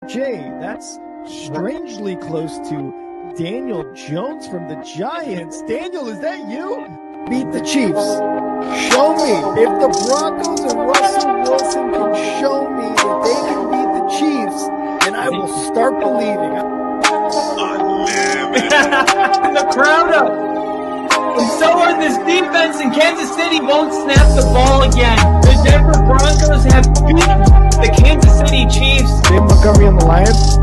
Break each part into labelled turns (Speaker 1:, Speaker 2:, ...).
Speaker 1: Jay, that's strangely close to Daniel Jones from the Giants. Daniel, is that you? Beat the Chiefs. Show me. If the Broncos and Russell Wilson can show me that they can beat the Chiefs, then I will start believing.
Speaker 2: And the crowd up. And so are this defense, and Kansas City won't snap the ball again. The Denver Broncos have beaten the Kansas City Chiefs.
Speaker 1: Dave Montgomery on the Lions,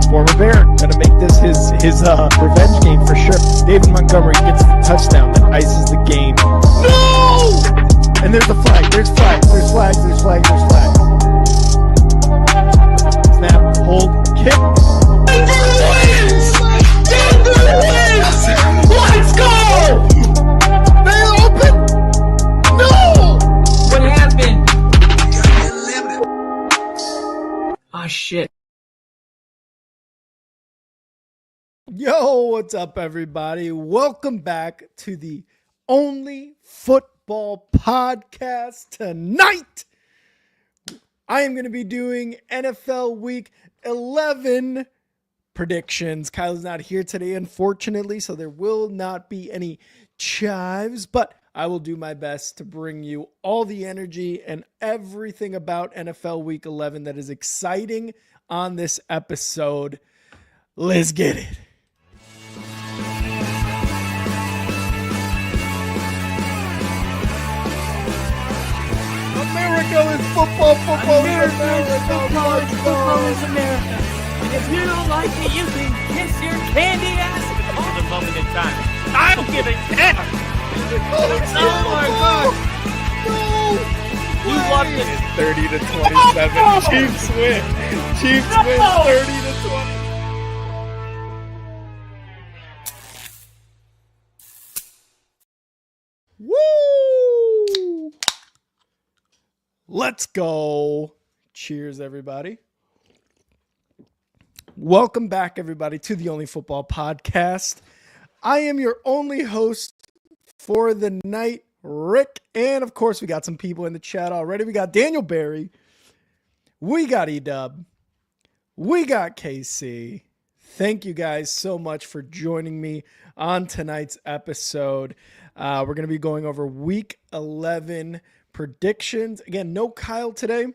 Speaker 1: former Bear, gonna make this his revenge game for sure. David Montgomery gets the touchdown that ices the game. No! And there's a flag. There's flags. Snap, hold, kick.
Speaker 2: Denver wins! Denver wins! Let's go!
Speaker 1: They open! No!
Speaker 2: What happened? Ah, shit.
Speaker 1: Yo, what's up, everybody? Welcome back to the only football podcast tonight. I am going to be doing NFL Week 11 predictions. Kyle's not here today, unfortunately, so there will not be any chives, but I will do my best to bring you all the energy and everything about NFL Week 11 that is exciting on this episode. Let's get it. America is football.
Speaker 2: Football is America. And if you don't like it, you can kiss your candy ass for the moment in time. I don't give a damn. Oh my God.
Speaker 1: No!
Speaker 2: You loved it.
Speaker 1: 30 to 27. Chiefs win. Chiefs win 30 to 20. Woo! Let's go. Cheers, everybody. Welcome back, everybody, to the Only Football Podcast. I am your only host for the night, Rick. And, of course, we got some people in the chat already. We got Daniel Barry. We got E-Dub. We got KC. Thank you guys so much for joining me on tonight's episode. We're going to be going over Week 11 predictions. Again, no Kyle today,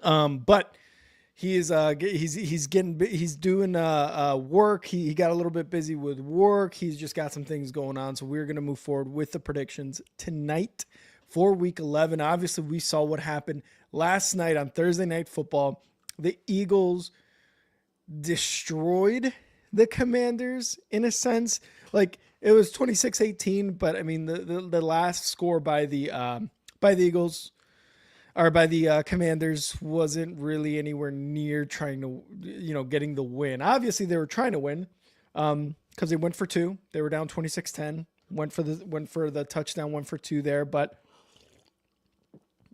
Speaker 1: but he's doing work. He got a little bit busy with work. He's just got some things going on, so we're going to move forward with the predictions tonight for Week 11. Obviously, we saw what happened last night on Thursday Night Football. The Eagles destroyed the Commanders in a sense. Like, it was 26-18, but I mean the last score by the Eagles or by the Commanders wasn't really anywhere near trying to, getting the win. Obviously, they were trying to win because they went for two. They were down 26-10, went for the touchdown, went for two there, but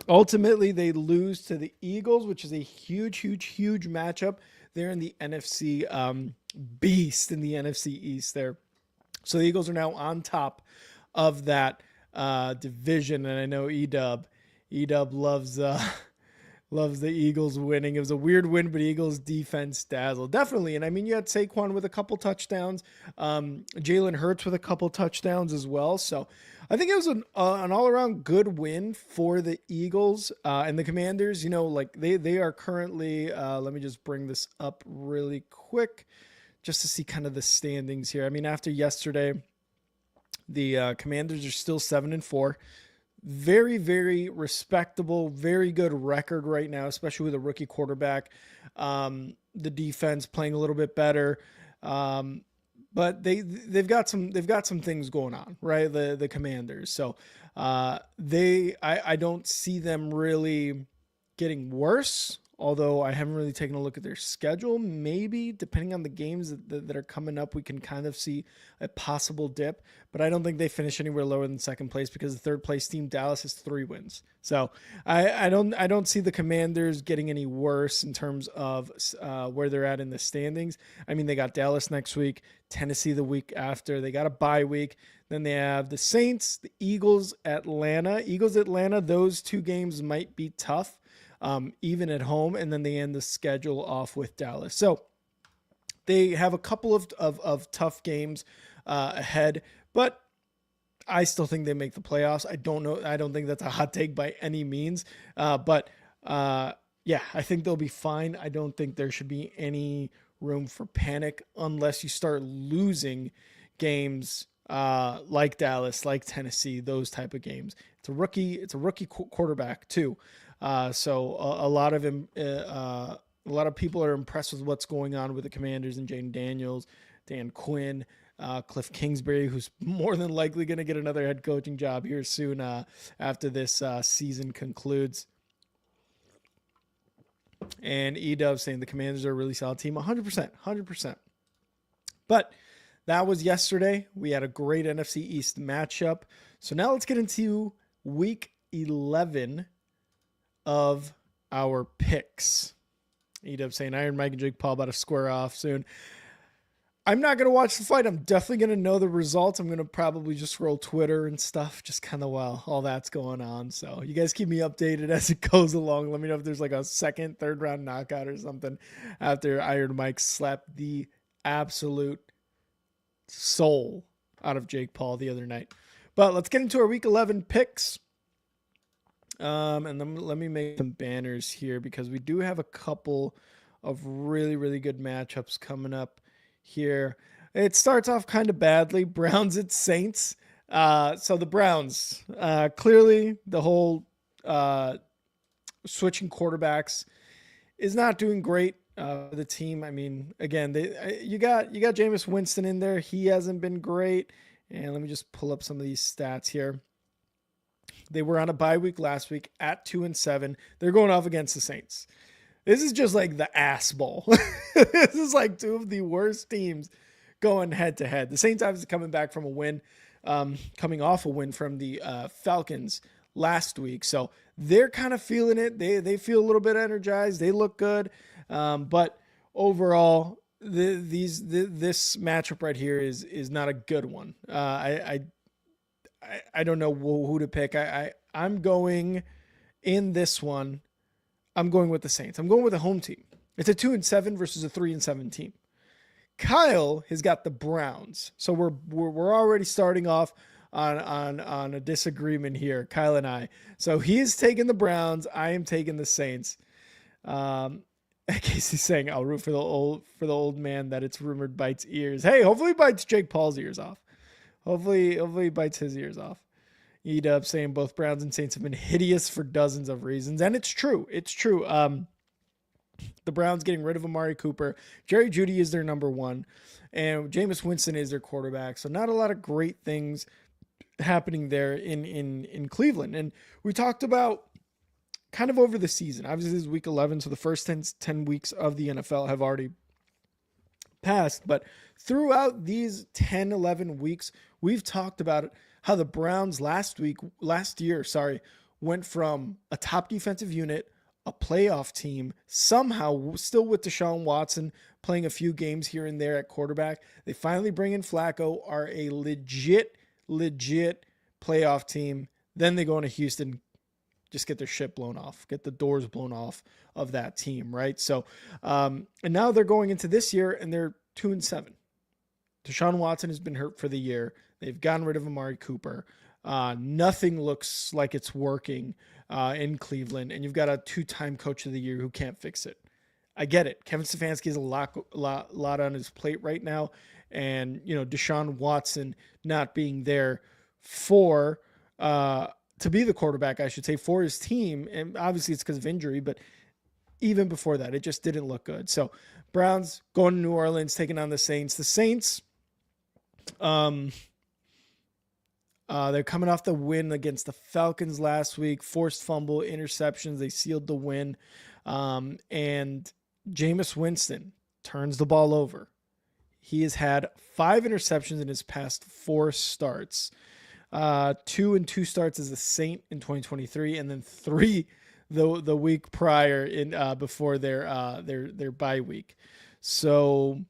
Speaker 1: ultimately they lose to the Eagles, which is a huge matchup. They're in the NFC beast in the NFC East there. So the Eagles are now on top of that division, and I know E-Dub loves the Eagles winning. It was a weird win, but Eagles defense dazzled definitely. And I mean, you had Saquon with a couple touchdowns, Jalen Hurts with a couple touchdowns as well. So I think it was an all around good win for the Eagles and the Commanders. They are currently. Let me just bring this up really quick, just to see kind of the standings here. I mean, after yesterday, the Commanders are still 7-4. Very, very respectable, very good record right now, especially with a rookie quarterback. The defense playing a little bit better, but they've got some things going on, right? The Commanders. So I don't see them really getting worse. Although I haven't really taken a look at their schedule. Maybe, depending on the games that are coming up, we can kind of see a possible dip. But I don't think they finish anywhere lower than second place because the third place team, Dallas, has 3 wins. So I don't see the Commanders getting any worse in terms of where they're at in the standings. I mean, they got Dallas next week, Tennessee the week after. They got a bye week. Then they have the Saints, the Eagles, Atlanta. Those 2 games might be tough. even at home, and then they end the schedule off with Dallas. So they have a couple of tough games ahead, but I still think they make the playoffs. I don't know. I don't think that's a hot take by any means. But yeah, I think they'll be fine. I don't think there should be any room for panic unless you start losing games like Dallas, like Tennessee, those type of games. It's a rookie quarterback too. So a lot of people are impressed with what's going on with the Commanders and Jane Daniels, Dan Quinn, Cliff Kingsbury, who's more than likely going to get another head coaching job here soon after this season concludes. And E-Dub saying the Commanders are a really solid team. 100%. But that was yesterday. We had a great NFC East matchup. So now let's get into Week 11 of our picks. E-Dub saying Iron Mike and Jake Paul about to square off soon. I'm not going to watch the fight. I'm definitely going to know the results. I'm going to probably just scroll Twitter and stuff, just kind of while all that's going on. So you guys keep me updated as it goes along. Let me know if there's like a second, third round knockout or something after Iron Mike slapped the absolute soul out of Jake Paul the other night. But let's get into our Week 11 picks. And then let me make some banners here because we do have a couple of really, really good matchups coming up here. It starts off kind of badly. Browns at Saints. So the Browns, clearly the whole switching quarterbacks is not doing great for the team. I mean, again, you got Jameis Winston in there. He hasn't been great. And let me just pull up some of these stats here. They were on a bye week last week at 2-7. They're going off against the Saints. This is just like the ass bowl. This is like two of the worst teams going head to head. The Saints obviously coming back from a win, coming off a win from the Falcons last week. So they're kind of feeling it. They feel a little bit energized. They look good. But overall, this matchup right here is not a good one. I don't know who to pick. I'm going in this one. I'm going with the Saints. I'm going with the home team. It's a 2-7 versus a 3-7 team. Kyle has got the Browns, so we're already starting off on a disagreement here, Kyle and I. So he is taking the Browns. I am taking the Saints. Casey's saying I'll root for the old man that it's rumored bites ears. Hey, hopefully bites Jake Paul's ears off. Hopefully he bites his ears off. E-Dub saying both Browns and Saints have been hideous for dozens of reasons. And it's true. It's true. The Browns getting rid of Amari Cooper. Jerry Jeudy is their number one. And Jameis Winston is their quarterback. So not a lot of great things happening there in Cleveland. And we talked about kind of over the season. Obviously, this is week 11. So the first 10 weeks of the NFL have already passed. But throughout these 10, 11 weeks, we've talked about it. How the Browns last year, went from a top defensive unit, a playoff team, somehow still with Deshaun Watson playing a few games here and there at quarterback. They finally bring in Flacco, are a legit playoff team. Then they go into Houston, just get their shit blown off, get the doors blown off of that team, right? So, and now they're going into this year and they're 2-7. Deshaun Watson has been hurt for the year. They've gotten rid of Amari Cooper. Nothing looks like it's working in Cleveland, and you've got a 2-time coach of the year who can't fix it. I get it. Kevin Stefanski has a lot on his plate right now, and Deshaun Watson not being there to be the quarterback, I should say, for his team, and obviously it's because of injury, but even before that, it just didn't look good. So Browns going to New Orleans, taking on the Saints. The Saints, they're coming off the win against the Falcons last week, forced fumble, interceptions. They sealed the win. And Jameis Winston turns the ball over. He has had 5 interceptions in his past 4 starts. 2 and 2 starts as a Saint in 2023, and then 3 the week prior in before their bye week. So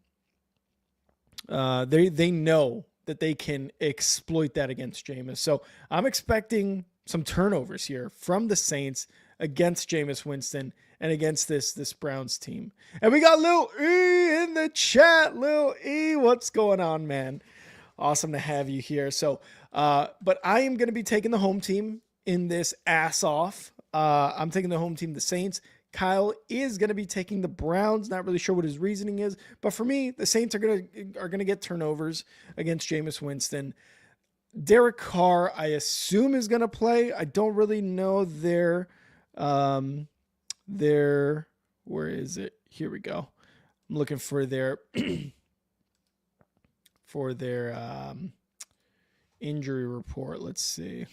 Speaker 1: they know that they can exploit that against Jameis. So I'm expecting some turnovers here from the Saints. against Jameis Winston and against this Browns team. And we got Lil E in the chat. Lil E, what's going on, man? Awesome to have you here. So, but I am going to be taking the home team in this ass off. I'm taking the home team, the Saints. Kyle is going to be taking the Browns. Not really sure what his reasoning is, but for me, the Saints are going to get turnovers against Jameis Winston. Derek Carr, I assume, is going to play. I don't really know their where is it? Here we go. I'm looking for their injury report. Let's see.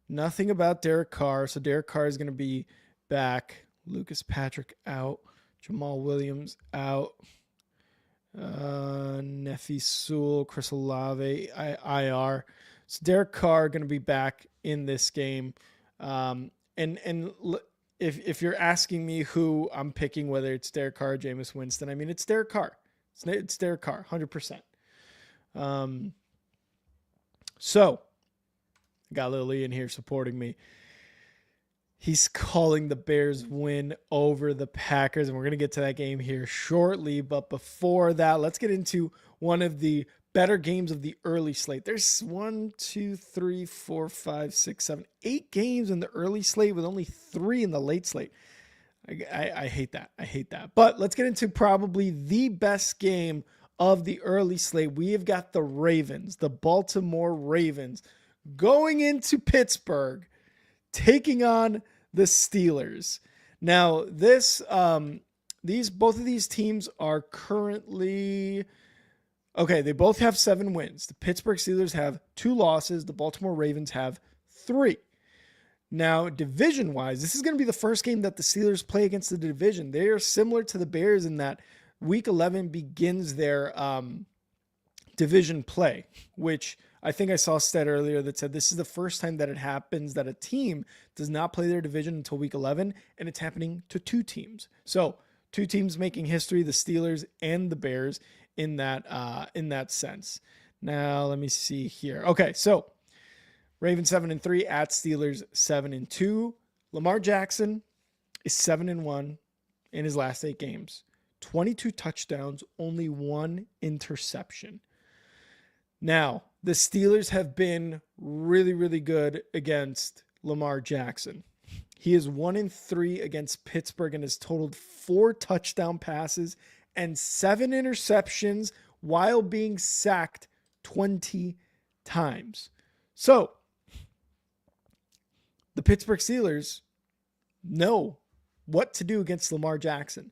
Speaker 1: Nothing about Derek Carr. So Derek Carr is going to be back. Lucas Patrick out. Jamal Williams out. Nefi Sewell, Chris Olave, IR. So Derek Carr going to be back in this game. If you're asking me who I'm picking, whether it's Derek Carr or Jameis Winston, I mean, it's Derek Carr. It's Derek Carr, 100%. So got Lily in here supporting me. He's calling the Bears win over the Packers, and we're going to get to that game here shortly. But before that, let's get into one of the better games of the early slate. There's 8 games in the early slate with only 3 in the late slate. I hate that. I hate that. But let's get into probably the best game of the early slate. We have got the Ravens, the Baltimore Ravens, going into Pittsburgh, taking on the Steelers. Now, both of these teams are currently okay. They both have 7 wins. The Pittsburgh Steelers have 2 losses. The Baltimore Ravens have 3. Now, division-wise, this is going to be the first game that the Steelers play against the division. They are similar to the Bears in that Week 11 begins their division play, which I think I saw a stat earlier that said this is the first time that it happens that a team does not play their division until Week 11, and it's happening to 2 teams. So 2 teams making history, the Steelers and the Bears, in that sense. Now let me see here. Okay, so Ravens 7-3 at Steelers 7-2. Lamar Jackson is 7-1 in his last 8 games. 22 touchdowns, only 1 interception. Now, the Steelers have been really, really good against Lamar Jackson. He is 1-3 against Pittsburgh and has totaled 4 touchdown passes and 7 interceptions while being sacked 20 times. So, the Pittsburgh Steelers know what to do against Lamar Jackson.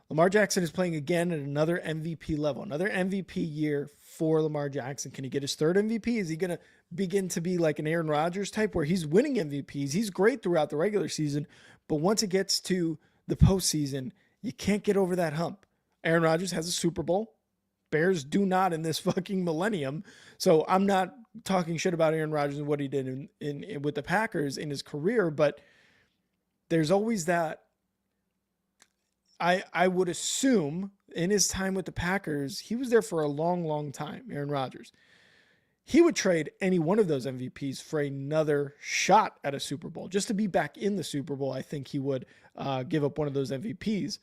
Speaker 1: Lamar Jackson is playing again at another MVP level, another MVP year for Lamar Jackson. Can he get his 3rd MVP? Is he going to begin to be like an Aaron Rodgers type where he's winning MVPs? He's great throughout the regular season, but once it gets to the postseason, you can't get over that hump. Aaron Rodgers has a Super Bowl. Bears do not in this fucking millennium. So I'm not talking shit about Aaron Rodgers and what he did in with the Packers in his career, but there's always that. I would assume in his time with the Packers, he was there for a long, long time, Aaron Rodgers. He would trade any one of those MVPs for another shot at a Super Bowl. Just to be back in the Super Bowl, I think he would give up one of those MVPs.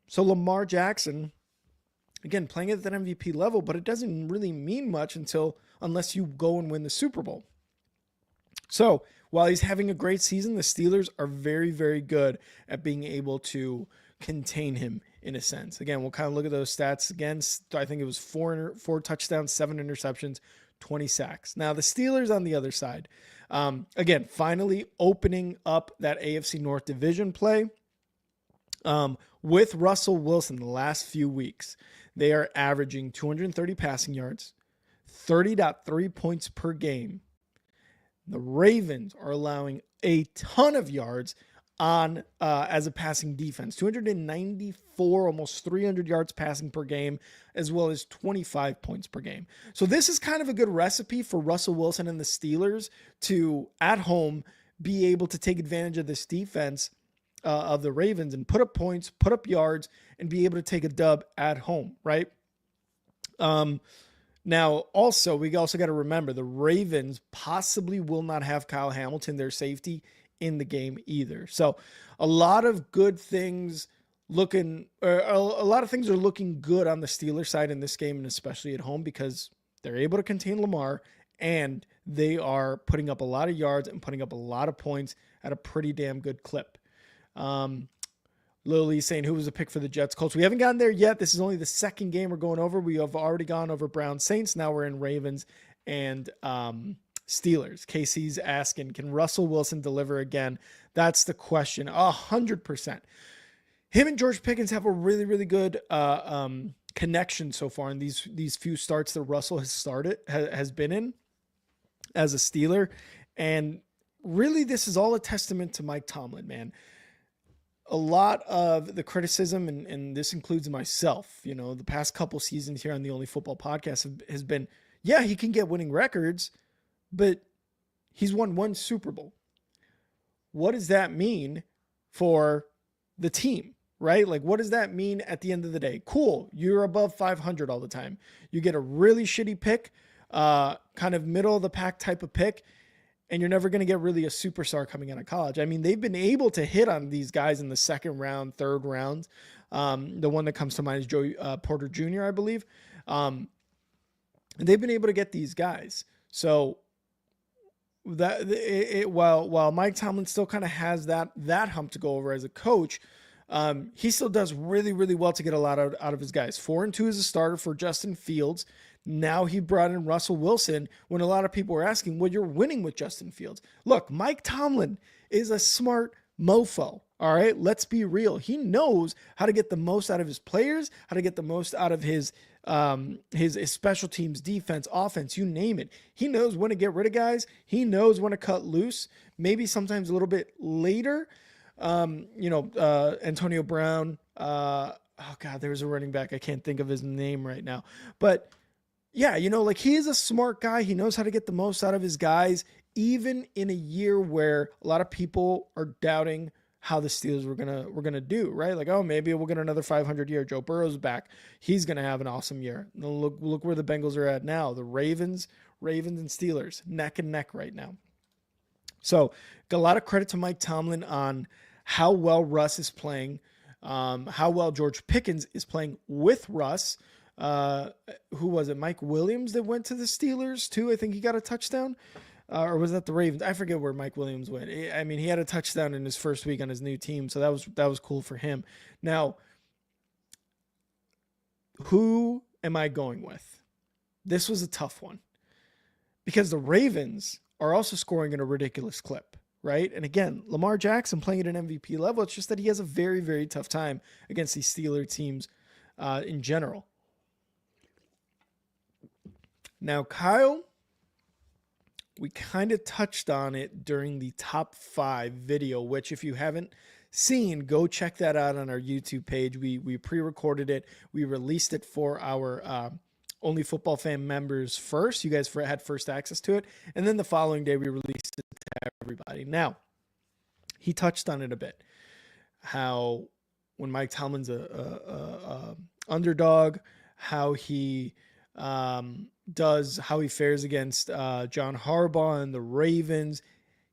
Speaker 1: So Lamar Jackson, again, playing at that MVP level, but it doesn't really mean much unless you go and win the Super Bowl. So while he's having a great season, the Steelers are very, very good at being able to contain him in a sense. Again, we'll kind of look at those stats again. I think it was 4 touchdowns, 7 interceptions, 20 sacks. Now the Steelers on the other side, again, finally opening up that AFC North division play. With Russell Wilson the last few weeks, they are averaging 230 passing yards, 30.3 points per game. The Ravens are allowing a ton of yards on as a passing defense, 294, almost 300 yards passing per game, as well as 25 points per game. So this is kind of a good recipe for Russell Wilson and the Steelers to, at home, be able to take advantage of this defense of the Ravens and put up points, put up yards, and be able to take a dub at home, right? Now, Now, also, we also got to remember the Ravens possibly will not have Kyle Hamilton, their safety, in the game either. So a lot of good things a lot of things are looking good on the Steelers side in this game, and especially at home, because they're able to contain Lamar and they are putting up a lot of yards and putting up a lot of points at a pretty damn good clip. Lily saying, who was a pick for the Jets Colts? We haven't gotten there yet. This is only the second game we're going over. We have already gone over Browns Saints. Now we're in Ravens and Steelers. Casey's asking, can Russell Wilson deliver again? That's the question. 100%. Him and George Pickens have a really, really good connection so far in these few starts that Russell has been in as a Steeler. And really, this is all a testament to Mike Tomlin, man. A lot of the criticism, and this includes myself, the past couple seasons here on the Only Football Podcast has been, yeah, he can get winning records, but he's won one Super Bowl. What does that mean for the team, right? Like, what does that mean at the end of the day? Cool, you're above 500 all the time. You get a really shitty pick, kind of middle of the pack type of pick, and you're never going to get really a superstar coming out of college. I mean, they've been able to hit on these guys in the second round, third round. The one that comes to mind is Joey Porter Jr., I believe. They've been able to get these guys. So while Mike Tomlin still kind of has that hump to go over as a coach, he still does really, really well to get a lot out of his guys. 4-2 as a starter for Justin Fields. Now he brought in Russell Wilson when a lot of people were asking, well, you're winning with Justin Fields. Look, Mike Tomlin is a smart mofo. All right, let's be real. He knows how to get the most out of his players, how to get the most out of his special teams, defense, offense, you name it. He knows when to get rid of guys. He knows when to cut loose, maybe sometimes a little bit later. Antonio Brown. Oh God, there was a running back. I can't think of his name right now, but yeah, he is a smart guy. He knows how to get the most out of his guys, even in a year where a lot of people are doubting how the Steelers were gonna do, right? Like, oh, maybe we'll get another 500 year. Joe Burrow's back. He's gonna have an awesome year. Look where the Bengals are at now. The Ravens and Steelers neck and neck right now. So got a lot of credit to Mike Tomlin on how well Russ is playing, how well George Pickens is playing with Russ. Who was it? Mike Williams that went to the Steelers too. I think he got a touchdown, or was that the Ravens? I forget where Mike Williams went. I mean, he had a touchdown in his first week on his new team, so that was cool for him. Now, who am I going with? This was a tough one because the Ravens are also scoring at a ridiculous clip, right? And again, Lamar Jackson playing at an MVP level. It's just that he has a very, very tough time against these Steeler teams in general. Now, Kyle, we kind of touched on it during the top 5 video, which if you haven't seen, go check that out on our YouTube page. We pre-recorded it. We released it for our Only Football Fan members first. You guys had first access to it. And then the following day, we released it to everybody. Now, he touched on it a bit. How when Mike Tomlin's a underdog, how he how he fares against John Harbaugh and the Ravens.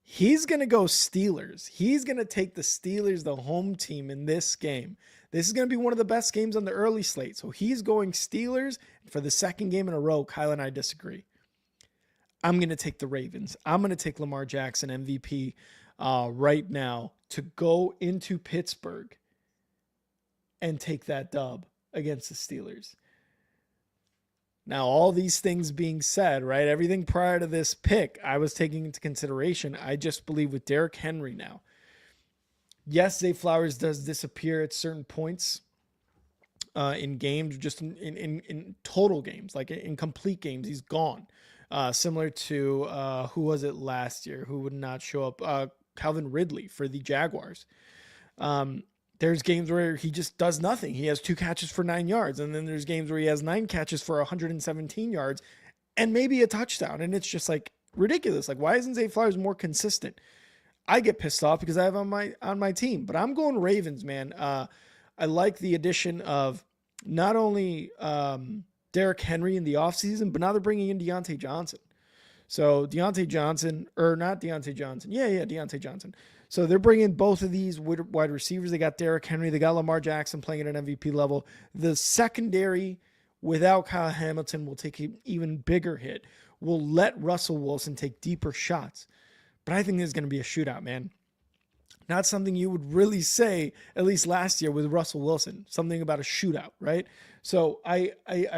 Speaker 1: He's going to go Steelers. He's going to take the Steelers, the home team, in this game. This is going to be one of the best games on the early slate. So he's going Steelers. For the second game in a row, Kyle and I disagree. I'm going to take the Ravens. I'm going to take Lamar Jackson, MVP, right now to go into Pittsburgh and take that dub against the Steelers. Now, all these things being said, right, everything prior to this pick, I was taking into consideration. I just believe with Derrick Henry now. Yes, Zay Flowers does disappear at certain points in games, just in total games, like in complete games, he's gone. Similar to, who was it last year who would not show up? Calvin Ridley for the Jaguars. There's games where he just does nothing. He has 2 catches for 9 yards. And then there's games where he has 9 catches for 117 yards and maybe a touchdown. And it's just like ridiculous. Like, why isn't Zay Flowers more consistent? I get pissed off because I have on my team, but I'm going Ravens, man. I like the addition of not only Derrick Henry in the offseason, but now they're bringing in Deontay Johnson. So Deontay Johnson. So they're bringing both of these wide receivers. They got Derrick Henry. They got Lamar Jackson playing at an MVP level. The secondary without Kyle Hamilton will take an even bigger hit. Will let Russell Wilson take deeper shots. But I think this is going to be a shootout, man. Not something you would really say, at least last year with Russell Wilson, something about a shootout, right? So I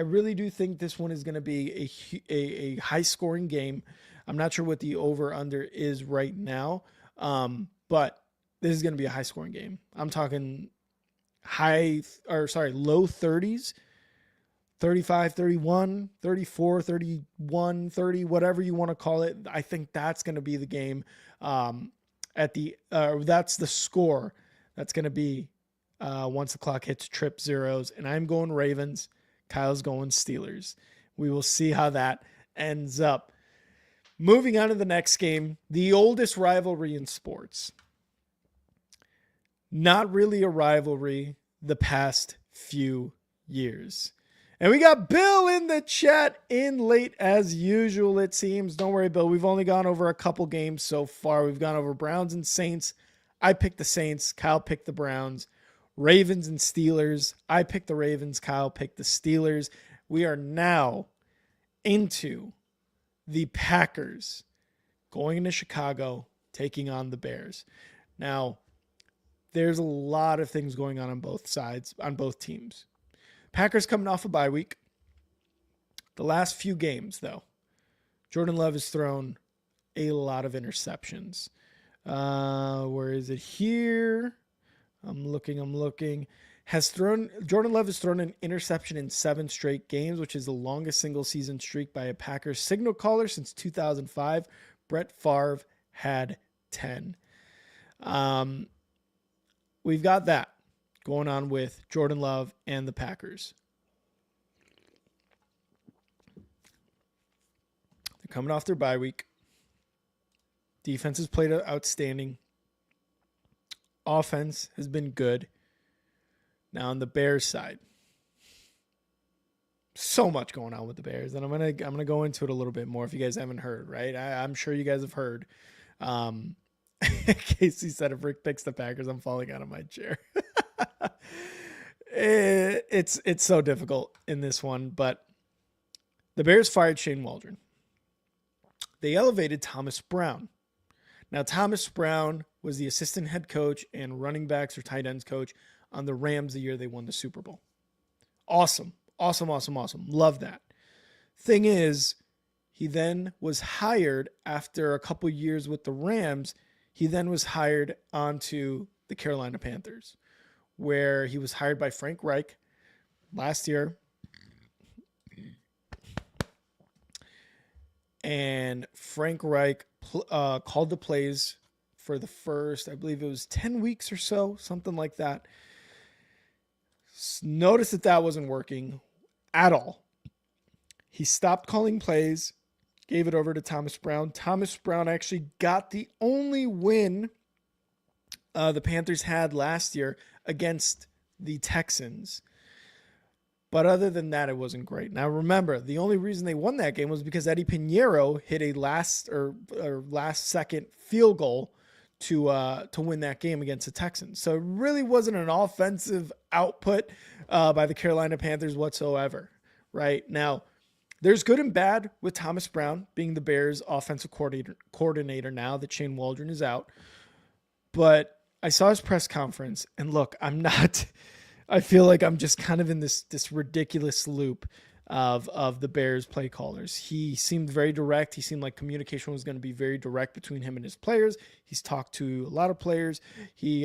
Speaker 1: really do think this one is going to be a high-scoring game. I'm not sure what the over-under is right now, but this is going to be a high-scoring game. I'm talking low 30s, 35, 31, 34, 31, 30, whatever you want to call it. I think that's going to be the game. That's the score that's going to be once the clock hits trip zeros. And I'm going Ravens. Kyle's going Steelers. We will see how that ends up. Moving on to the next game, the oldest rivalry in sports. Not really a rivalry the past few years. And we got Bill in the chat in late as usual, it seems. Don't worry, Bill. We've only gone over a couple games so far. We've gone over Browns and Saints. I picked the Saints. Kyle picked the Browns. Ravens and Steelers. I picked the Ravens. Kyle picked the Steelers. We are now into the Packers going into Chicago, taking on the Bears. Now, there's a lot of things going on both sides, on both teams. Packers coming off a bye week. The last few games, though, Jordan Love has thrown a lot of interceptions. Where is it here? I'm looking. Jordan Love has thrown an interception in 7 straight games, which is the longest single season streak by a Packers signal caller since 2005. Brett Favre had 10. We've got that going on with Jordan Love and the Packers. They're coming off their bye week. Defense has played outstanding. Offense has been good. Now on the Bears side, so much going on with the Bears, and I'm gonna go into it a little bit more if you guys haven't heard. Right, I'm sure you guys have heard. Casey said if Rick picks the Packers, I'm falling out of my chair. It's so difficult in this one, but the Bears fired Shane Waldron. They elevated Thomas Brown. Now, Thomas Brown was the assistant head coach and running backs or tight ends coach on the Rams the year they won the Super Bowl. Awesome. Love that. Thing is, he then was hired after a couple years with the Rams. He then was hired onto the Carolina Panthers, where he was hired by Frank Reich last year. And Frank Reich called the plays for the first, I believe it was 10 weeks or so, something like that. Noticed that wasn't working at all. He stopped calling plays, gave it over to Thomas Brown. Thomas Brown actually got the only win the Panthers had last year against the Texans. But other than that, it wasn't great. Now, remember, the only reason they won that game was because Eddie Pinheiro hit a last-second field goal to win that game against the Texans. So it really wasn't an offensive output by the Carolina Panthers whatsoever. Right now, there's good and bad with Thomas Brown being the Bears' offensive coordinator now that Shane Waldron is out. But I saw his press conference, and look, I feel like I'm just kind of in this ridiculous loop of the Bears play callers. He seemed very direct. He seemed like communication was going to be very direct between him and his players. He's talked to a lot of players. He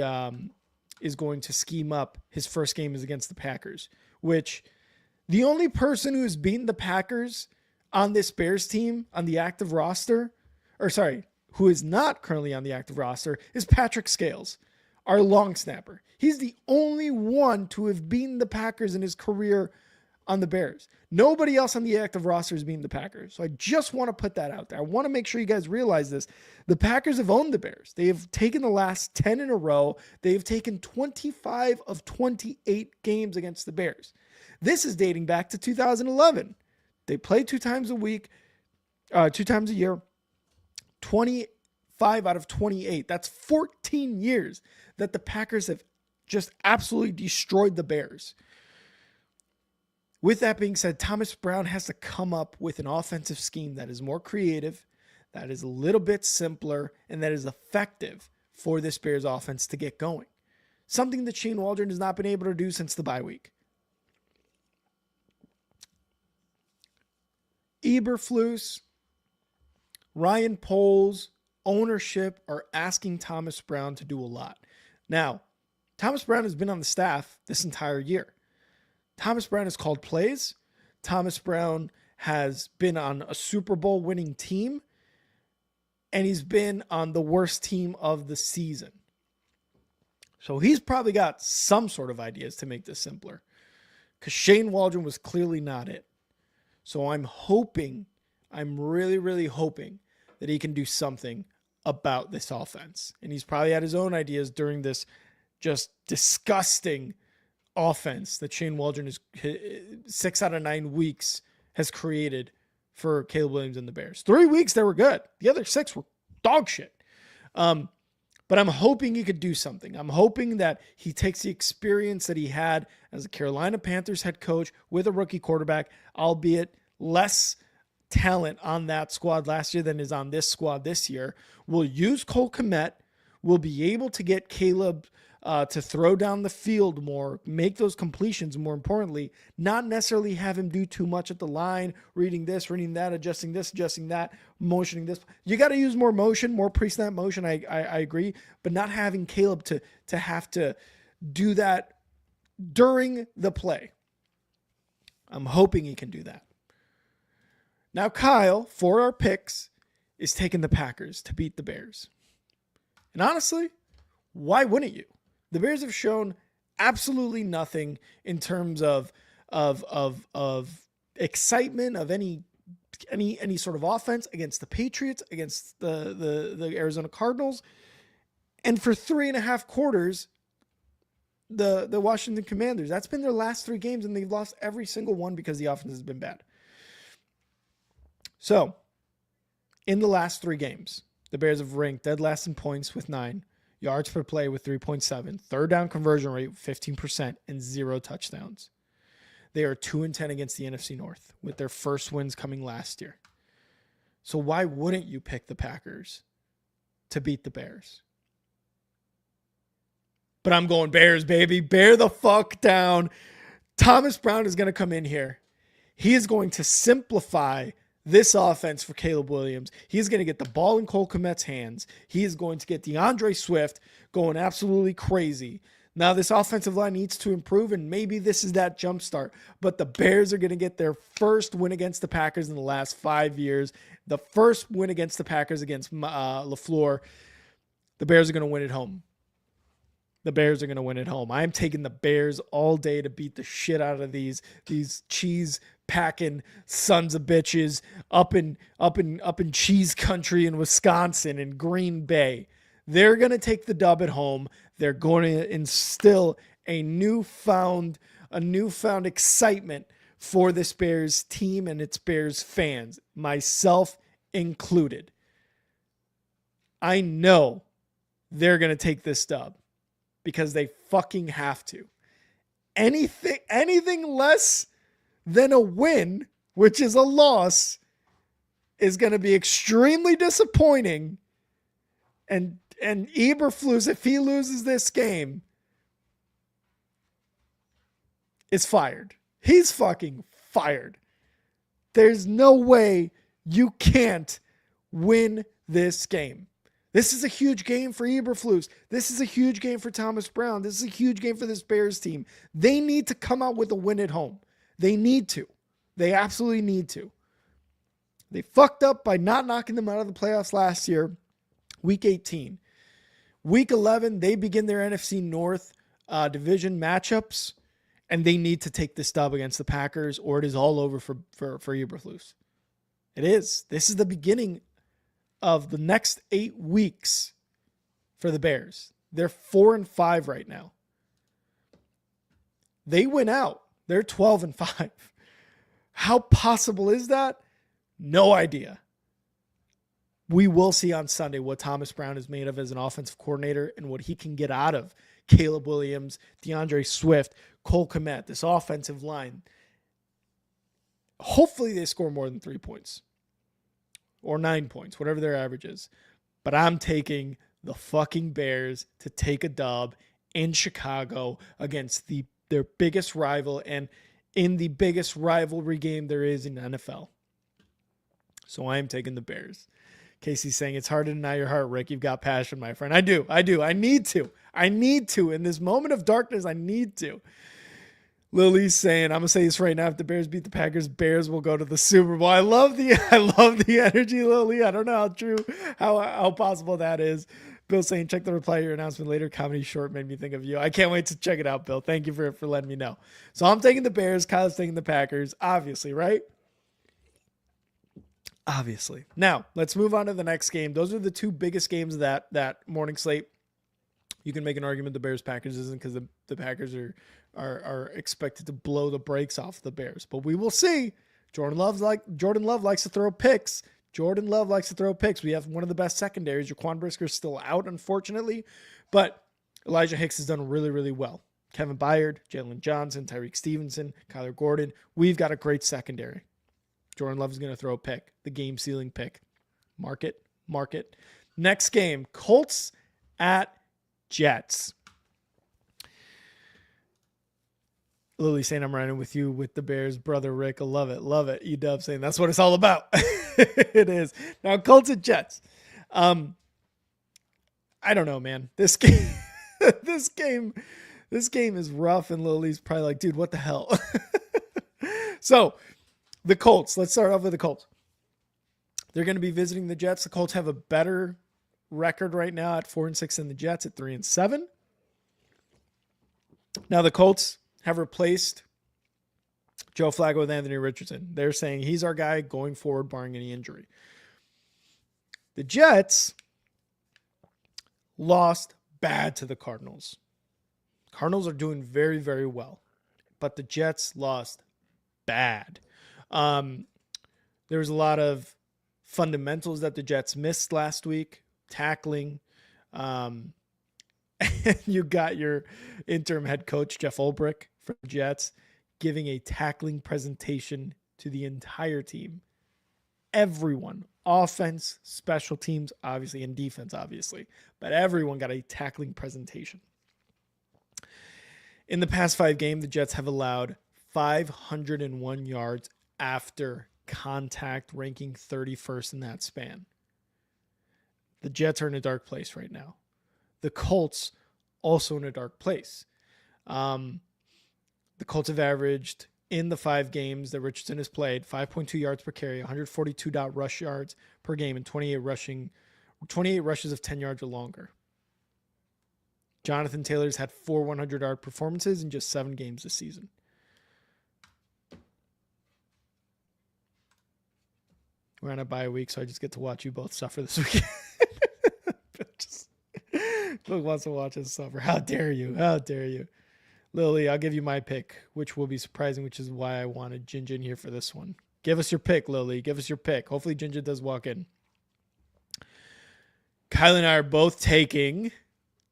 Speaker 1: is going to scheme up. His first game is against the Packers, which the only person who has beaten the Packers on this Bears team on the active roster, who is not currently on the active roster, is Patrick Scales, our long snapper. He's the only one to have beaten the Packers in his career on the Bears. Nobody else on the active roster has beaten the Packers. So I just want to put that out there. I want to make sure you guys realize this. The Packers have owned the Bears. They have taken the last 10 in a row. They have taken 25 of 28 games against the Bears. This is dating back to 2011. They play 2 times a week, 2 times a year, 25 out of 28. That's 14 years that the Packers have just absolutely destroyed the Bears. With that being said, Thomas Brown has to come up with an offensive scheme that is more creative, that is a little bit simpler, and that is effective for this Bears offense to get going. Something that Shane Waldron has not been able to do since the bye week. Eberflus, Ryan Poles, ownership are asking Thomas Brown to do a lot. Now, Thomas Brown has been on the staff this entire year. Thomas Brown has called plays. Thomas Brown has been on a Super Bowl winning team. And he's been on the worst team of the season. So he's probably got some sort of ideas to make this simpler. Because Shane Waldron was clearly not it. So I'm really, really hoping that he can do something about this offense. And he's probably had his own ideas during this just disgusting offense that Shane Waldron is 6 out of 9 weeks has created for Caleb Williams and the Bears. 3 weeks they were good. The other 6 were dog shit. But I'm hoping he could do something. I'm hoping that he takes the experience that he had as a Carolina Panthers head coach with a rookie quarterback, albeit less talent on that squad last year than is on this squad this year. We'll use Cole Kmet. We'll be able to get Caleb to throw down the field more, make those completions, more importantly, not necessarily have him do too much at the line, reading this, reading that, adjusting this, adjusting that, motioning this. You got to use more motion, more pre-snap motion, I agree, but not having Caleb to have to do that during the play. I'm hoping he can do that. Now Kyle, for our picks, is taking the Packers to beat the Bears. And honestly, why wouldn't you? The Bears have shown absolutely nothing in terms of excitement of any sort of offense against the Patriots, against the Arizona Cardinals, and for 3.5 quarters, the Washington Commanders. That's been their last 3 games, and they've lost every single one because the offense has been bad. So, in the last 3 games, the Bears have ranked dead last in points with 9. Yards per play with 3.7, third down conversion rate 15%, and 0 touchdowns. They are 2-10 against the NFC North, with their first wins coming last year. So why wouldn't you pick the Packers to beat the Bears? But I'm going Bears, baby. Bear the fuck down. Thomas Brown is going to come in here. He is going to simplify this offense for Caleb Williams. He's going to get the ball in Cole Kmet's hands. He is going to get DeAndre Swift going absolutely crazy. Now, this offensive line needs to improve, and maybe this is that jump start. But the Bears are going to get their first win against the Packers in the last 5 years. The first win against the Packers against LaFleur. The Bears are going to win at home. The Bears are going to win at home. I'm taking the Bears all day to beat the shit out of these cheese packing sons of bitches up in cheese country in Wisconsin and Green Bay. They're going to take the dub at home. They're going to instill a newfound excitement for this Bears team and its Bears fans, myself included. I know they're going to take this dub because they fucking have to. Anything less than a win, which is a loss, is going to be extremely disappointing. And Eberflus, if he loses this game, is fired. He's fucking fired. There's no way you can't win this game. This is a huge game for Eberflus. This is a huge game for Thomas Brown. This is a huge game for this Bears team. They need to come out with a win at home. They need to. They absolutely need to. They fucked up by not knocking them out of the playoffs last year, Week 18. Week 11, they begin their NFC North division matchups, and they need to take this dub against the Packers, or it is all over for Eberflus. It is. This is the beginning of the next 8 weeks for the Bears. They're 4-5 right now. They win out They're 12-5. How possible is that? No idea. We will see on Sunday what Thomas Brown is made of as an offensive coordinator and what he can get out of Caleb Williams, DeAndre Swift, Cole Kmet, this offensive line. Hopefully they score more than 3 points or 9 points, whatever their average is. But I'm taking the fucking Bears to take a dub in Chicago against their biggest rival and in the biggest rivalry game there is in NFL. So I am taking the Bears. Casey's saying it's hard to deny your heart, Rick. You've got passion, my friend. I do. I need to. In this moment of darkness, I need to. Lily's saying, I'm going to say this right now. If the Bears beat the Packers, Bears will go to the Super Bowl. I love the energy, Lily. I don't know how true, how possible that is. Bill saying, check the reply to your announcement later. Comedy short made me think of you. I can't wait to check it out, Bill. Thank you for letting me know. So I'm taking the Bears. Kyle's taking the Packers, obviously, right? Obviously. Now, let's move on to the next game. Those are the two biggest games of that morning slate. You can make an argument the Bears-Packers isn't because the Packers are expected to blow the brakes off the Bears. But we will see. Jordan Love likes to throw picks. We have one of the best secondaries. Jaquan Brisker's still out, unfortunately. But Elijah Hicks has done really, really well. Kevin Byard, Jalen Johnson, Tyreek Stevenson, Kyler Gordon. We've got a great secondary. Jordan Love is going to throw a pick, the game-sealing pick. Mark it. Next game, Colts at Jets. Lily saying, I'm running with you with the Bears, brother Rick. I love it. E-Dub saying, that's what it's all about. It is. Now, Colts at Jets. I don't know, man. This game is rough, and Lily's probably like, dude, what the hell? So, the Colts. Let's start off with the Colts. They're going to be visiting the Jets. The Colts have a better record right now at 4-6 than the Jets at 3-7. Now the Colts have replaced Joe Flacco with Anthony Richardson. They're saying he's our guy going forward, barring any injury. The Jets lost bad to the Cardinals. Cardinals are doing very, very well, but the Jets lost bad. There was a lot of fundamentals that the Jets missed last week, tackling. And you got your interim head coach, Jeff Ulbrich from the Jets, giving a tackling presentation to the entire team. Everyone, offense, special teams, obviously, and defense, obviously, but everyone got a tackling presentation. In the past 5 games, the Jets have allowed 501 yards after contact, ranking 31st in that span. The Jets are in a dark place right now. The Colts also in a dark place. The Colts have averaged in the 5 games that Richardson has played 5.2 yards per carry, 142 rush yards per game, and 28 rushes of 10 yards or longer. Jonathan Taylor's had 4 100-yard performances in just 7 games this season. We're on a bye week, so I just get to watch you both suffer this weekend. Who wants to watch us suffer? How dare you? Lily, I'll give you my pick, which will be surprising, which is why I wanted Ginger in here for this one. Give us your pick, Lily. Give us your pick. Hopefully Ginger does walk in. Kyle and I are both taking,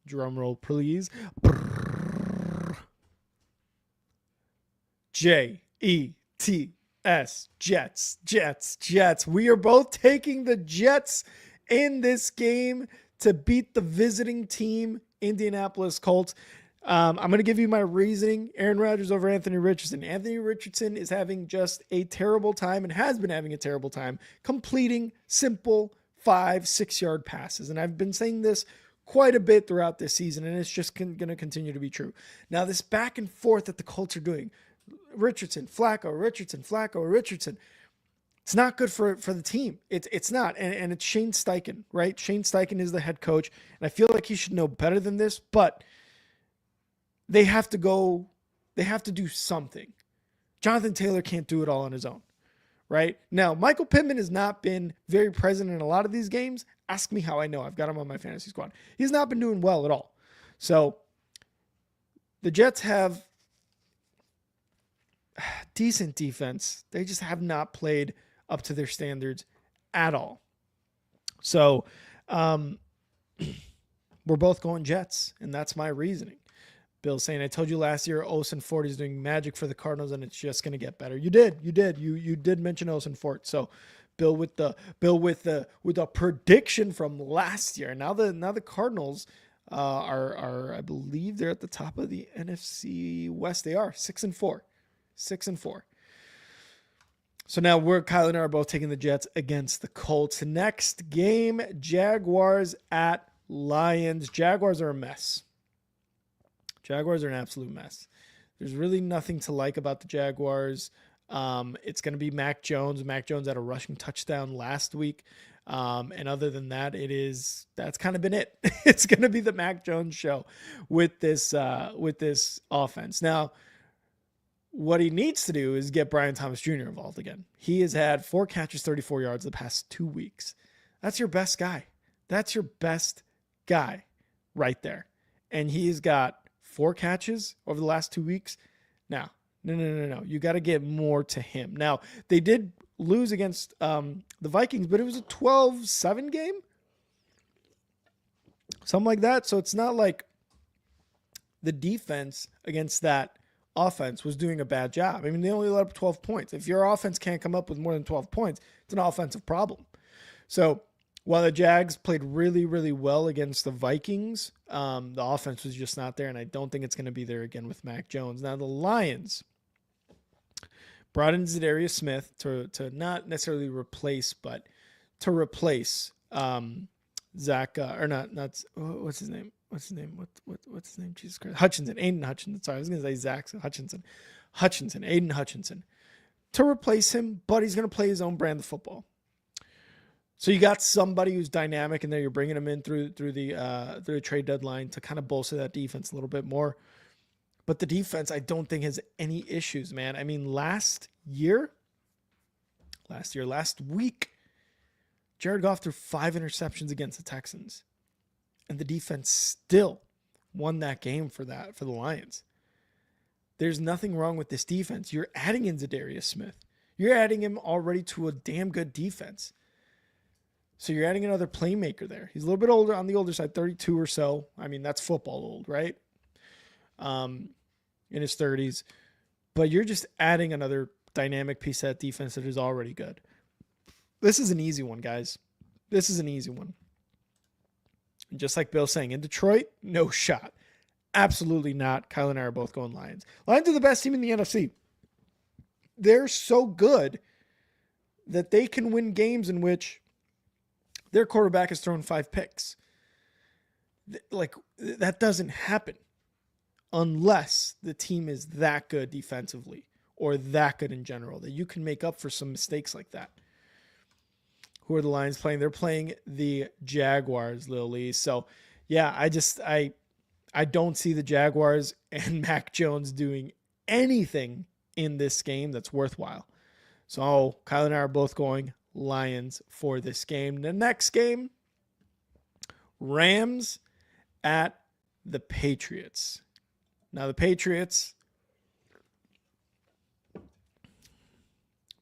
Speaker 1: drum roll please, Jets, Jets. We are both taking the Jets in this game to beat the visiting team, Indianapolis Colts. I'm going to give you my reasoning. Aaron Rodgers over Anthony Richardson. Anthony Richardson is having just a terrible time and has been having a terrible time completing simple 5-6 yard passes. And I've been saying this quite a bit throughout this season, and it's just going to continue to be true. Now, this back and forth that the Colts are doing, Richardson, Flacco, Richardson. It's not good for the team. It's not. And it's Shane Steichen, right? Shane Steichen is the head coach, and I feel like he should know better than this, but they have to do something. Jonathan Taylor can't do it all on his own, right? Now, Michael Pittman has not been very present in a lot of these games. Ask me how I know. I've got him on my fantasy squad. He's not been doing well at all. So the Jets have decent defense. They just have not played up to their standards at all. So we're both going Jets, and that's my reasoning. Bill's saying, I told you last year Olsen Fort is doing magic for the Cardinals, and it's just going to get better. You did. You did mention Olsen Fort. So Bill with the prediction from last year. Now the Cardinals are I believe they're at the top of the NFC West. They are 6-4. 6-4. So now Kyle and I are both taking the Jets against the Colts. Next game, Jaguars at Lions. Jaguars are a mess. Jaguars are an absolute mess. There's really nothing to like about the Jaguars. It's going to be Mac Jones. Mac Jones had a rushing touchdown last week. And other than that, that's kind of been it. It's going to be the Mac Jones show with this offense. Now, what he needs to do is get Brian Thomas Jr. involved again. He has had 4 catches, 34 yards the past 2 weeks. That's your best guy. That's your best guy right there. And he's got 4 catches over the last 2 weeks. Now, no. You got to get more to him. Now, they did lose against the Vikings, but it was a 12-7 game. Something like that. So it's not like the defense against that offense was doing a bad job. I mean, they only let up 12 points. If your offense can't come up with more than 12 points, it's an offensive problem. So while the Jags played really, really well against the Vikings, the offense was just not there, and I don't think it's going to be there again with Mac Jones. Now, the Lions brought in Zadarius Smith to not necessarily replace, but to replace Zach, or not, what's his name? What's his name? Jesus Christ. Hutchinson. Aiden Hutchinson. Sorry, I was going to say Zach Hutchinson. Aiden Hutchinson. To replace him, but he's going to play his own brand of football. So you got somebody who's dynamic in there. You're bringing him in through the trade deadline to kind of bolster that defense a little bit more. But the defense, I don't think has any issues, man. I mean, last week, Jared Goff threw 5 interceptions against the Texans. And the defense still won that game for the Lions. There's nothing wrong with this defense. You're adding in Zadarius Smith. You're adding him already to a damn good defense. So you're adding another playmaker there. He's a little bit older, on the older side, 32 or so. I mean, that's football old, right? In his 30s. But you're just adding another dynamic piece of that defense that is already good. This is an easy one, guys. This is an easy one. And just like Bill's saying, in Detroit, no shot. Absolutely not. Kyle and I are both going Lions. Lions are the best team in the NFC. They're so good that they can win games in which their quarterback has thrown 5 picks. Like, that doesn't happen unless the team is that good defensively or that good in general, that you can make up for some mistakes like that. Who are the Lions playing? They're playing the Jaguars, Lil Lee. So, yeah, I don't see the Jaguars and Mac Jones doing anything in this game that's worthwhile. So, Kyle and I are both going Lions for this game. The next game, Rams at the Patriots. Now, the Patriots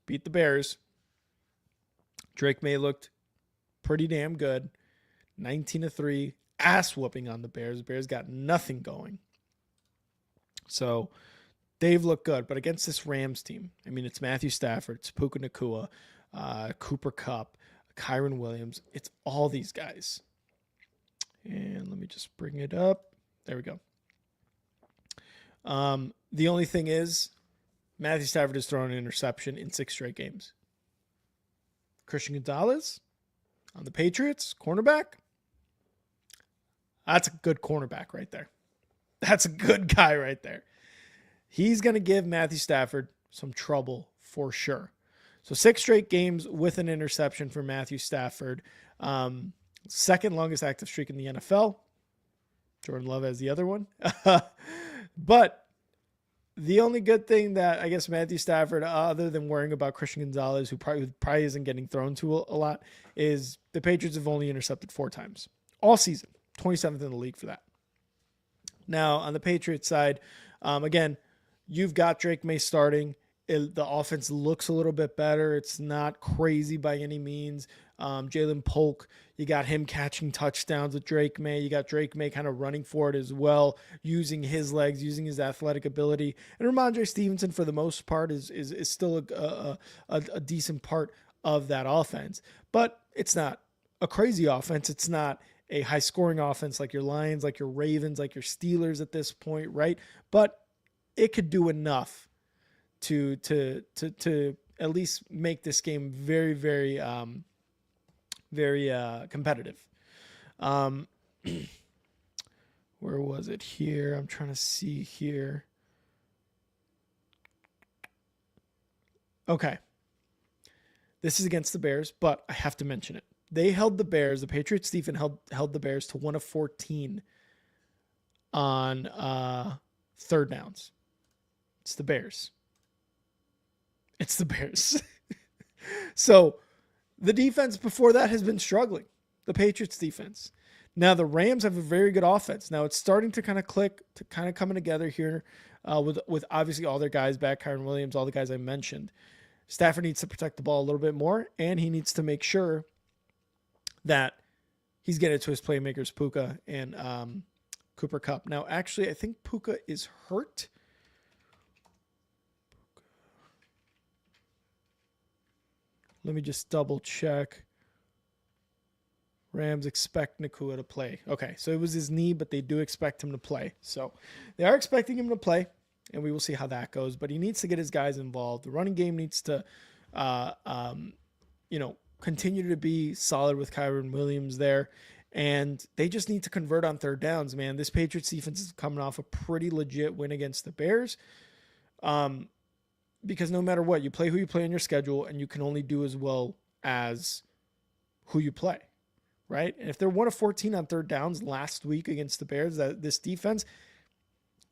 Speaker 1: beat the Bears. Drake May looked pretty damn good. 19-3, ass whooping on the Bears. The Bears got nothing going. So they've looked good. But against this Rams team, I mean, it's Matthew Stafford, it's Puka Nacua, Cooper Kupp, Kyron Williams. It's all these guys. And let me just bring it up. There we go. The only thing is, Matthew Stafford has thrown an interception in 6 straight games. Christian Gonzalez on the Patriots, cornerback. That's a good cornerback right there. That's a good guy right there. He's going to give Matthew Stafford some trouble for sure. So 6 straight games with an interception for Matthew Stafford. Second longest active streak in the NFL. Jordan Love has the other one. But the only good thing that I guess Matthew Stafford, other than worrying about Christian Gonzalez, who probably isn't getting thrown to a lot, is the Patriots have only intercepted 4 times all season. 27th in the league for that. Now, on the Patriots side, again, you've got Drake May starting the offense looks a little bit better. It's not crazy by any means. Jalen Polk, you got him catching touchdowns with Drake May. You got Drake May kind of running for it as well, using his legs, using his athletic ability. And Ramondre Stevenson, for the most part, is still a decent part of that offense. But it's not a crazy offense. It's not a high-scoring offense like your Lions, like your Ravens, like your Steelers at this point, right? But it could do enough to at least make this game very, very, very competitive. Where was it here? I'm trying to see here. Okay. This is against the Bears, but I have to mention it. They held the Bears, the Patriots defense held the Bears to 1 of 14 on third downs. It's the Bears. It's the Bears. So the defense before that has been struggling. The Patriots defense. Now the Rams have a very good offense. Now it's starting to kind of click, to kind of coming together here with obviously all their guys back, Kyren Williams, all the guys I mentioned. Stafford needs to protect the ball a little bit more, and he needs to make sure that he's getting it to his playmakers, Puka and Cooper Kupp. Now, actually, I think Puka is hurt. Let me just double check. Rams expect Nakua to play. Okay, so it was his knee, but they do expect him to play. So they are expecting him to play, and we will see how that goes. But he needs to get his guys involved. The running game needs to, continue to be solid with Kyren Williams there. And they just need to convert on third downs, man. This Patriots defense is coming off a pretty legit win against the Bears. Because no matter what, you play who you play on your schedule, and you can only do as well as who you play, right? And if they're 1 of 14 on third downs last week against the Bears, this defense,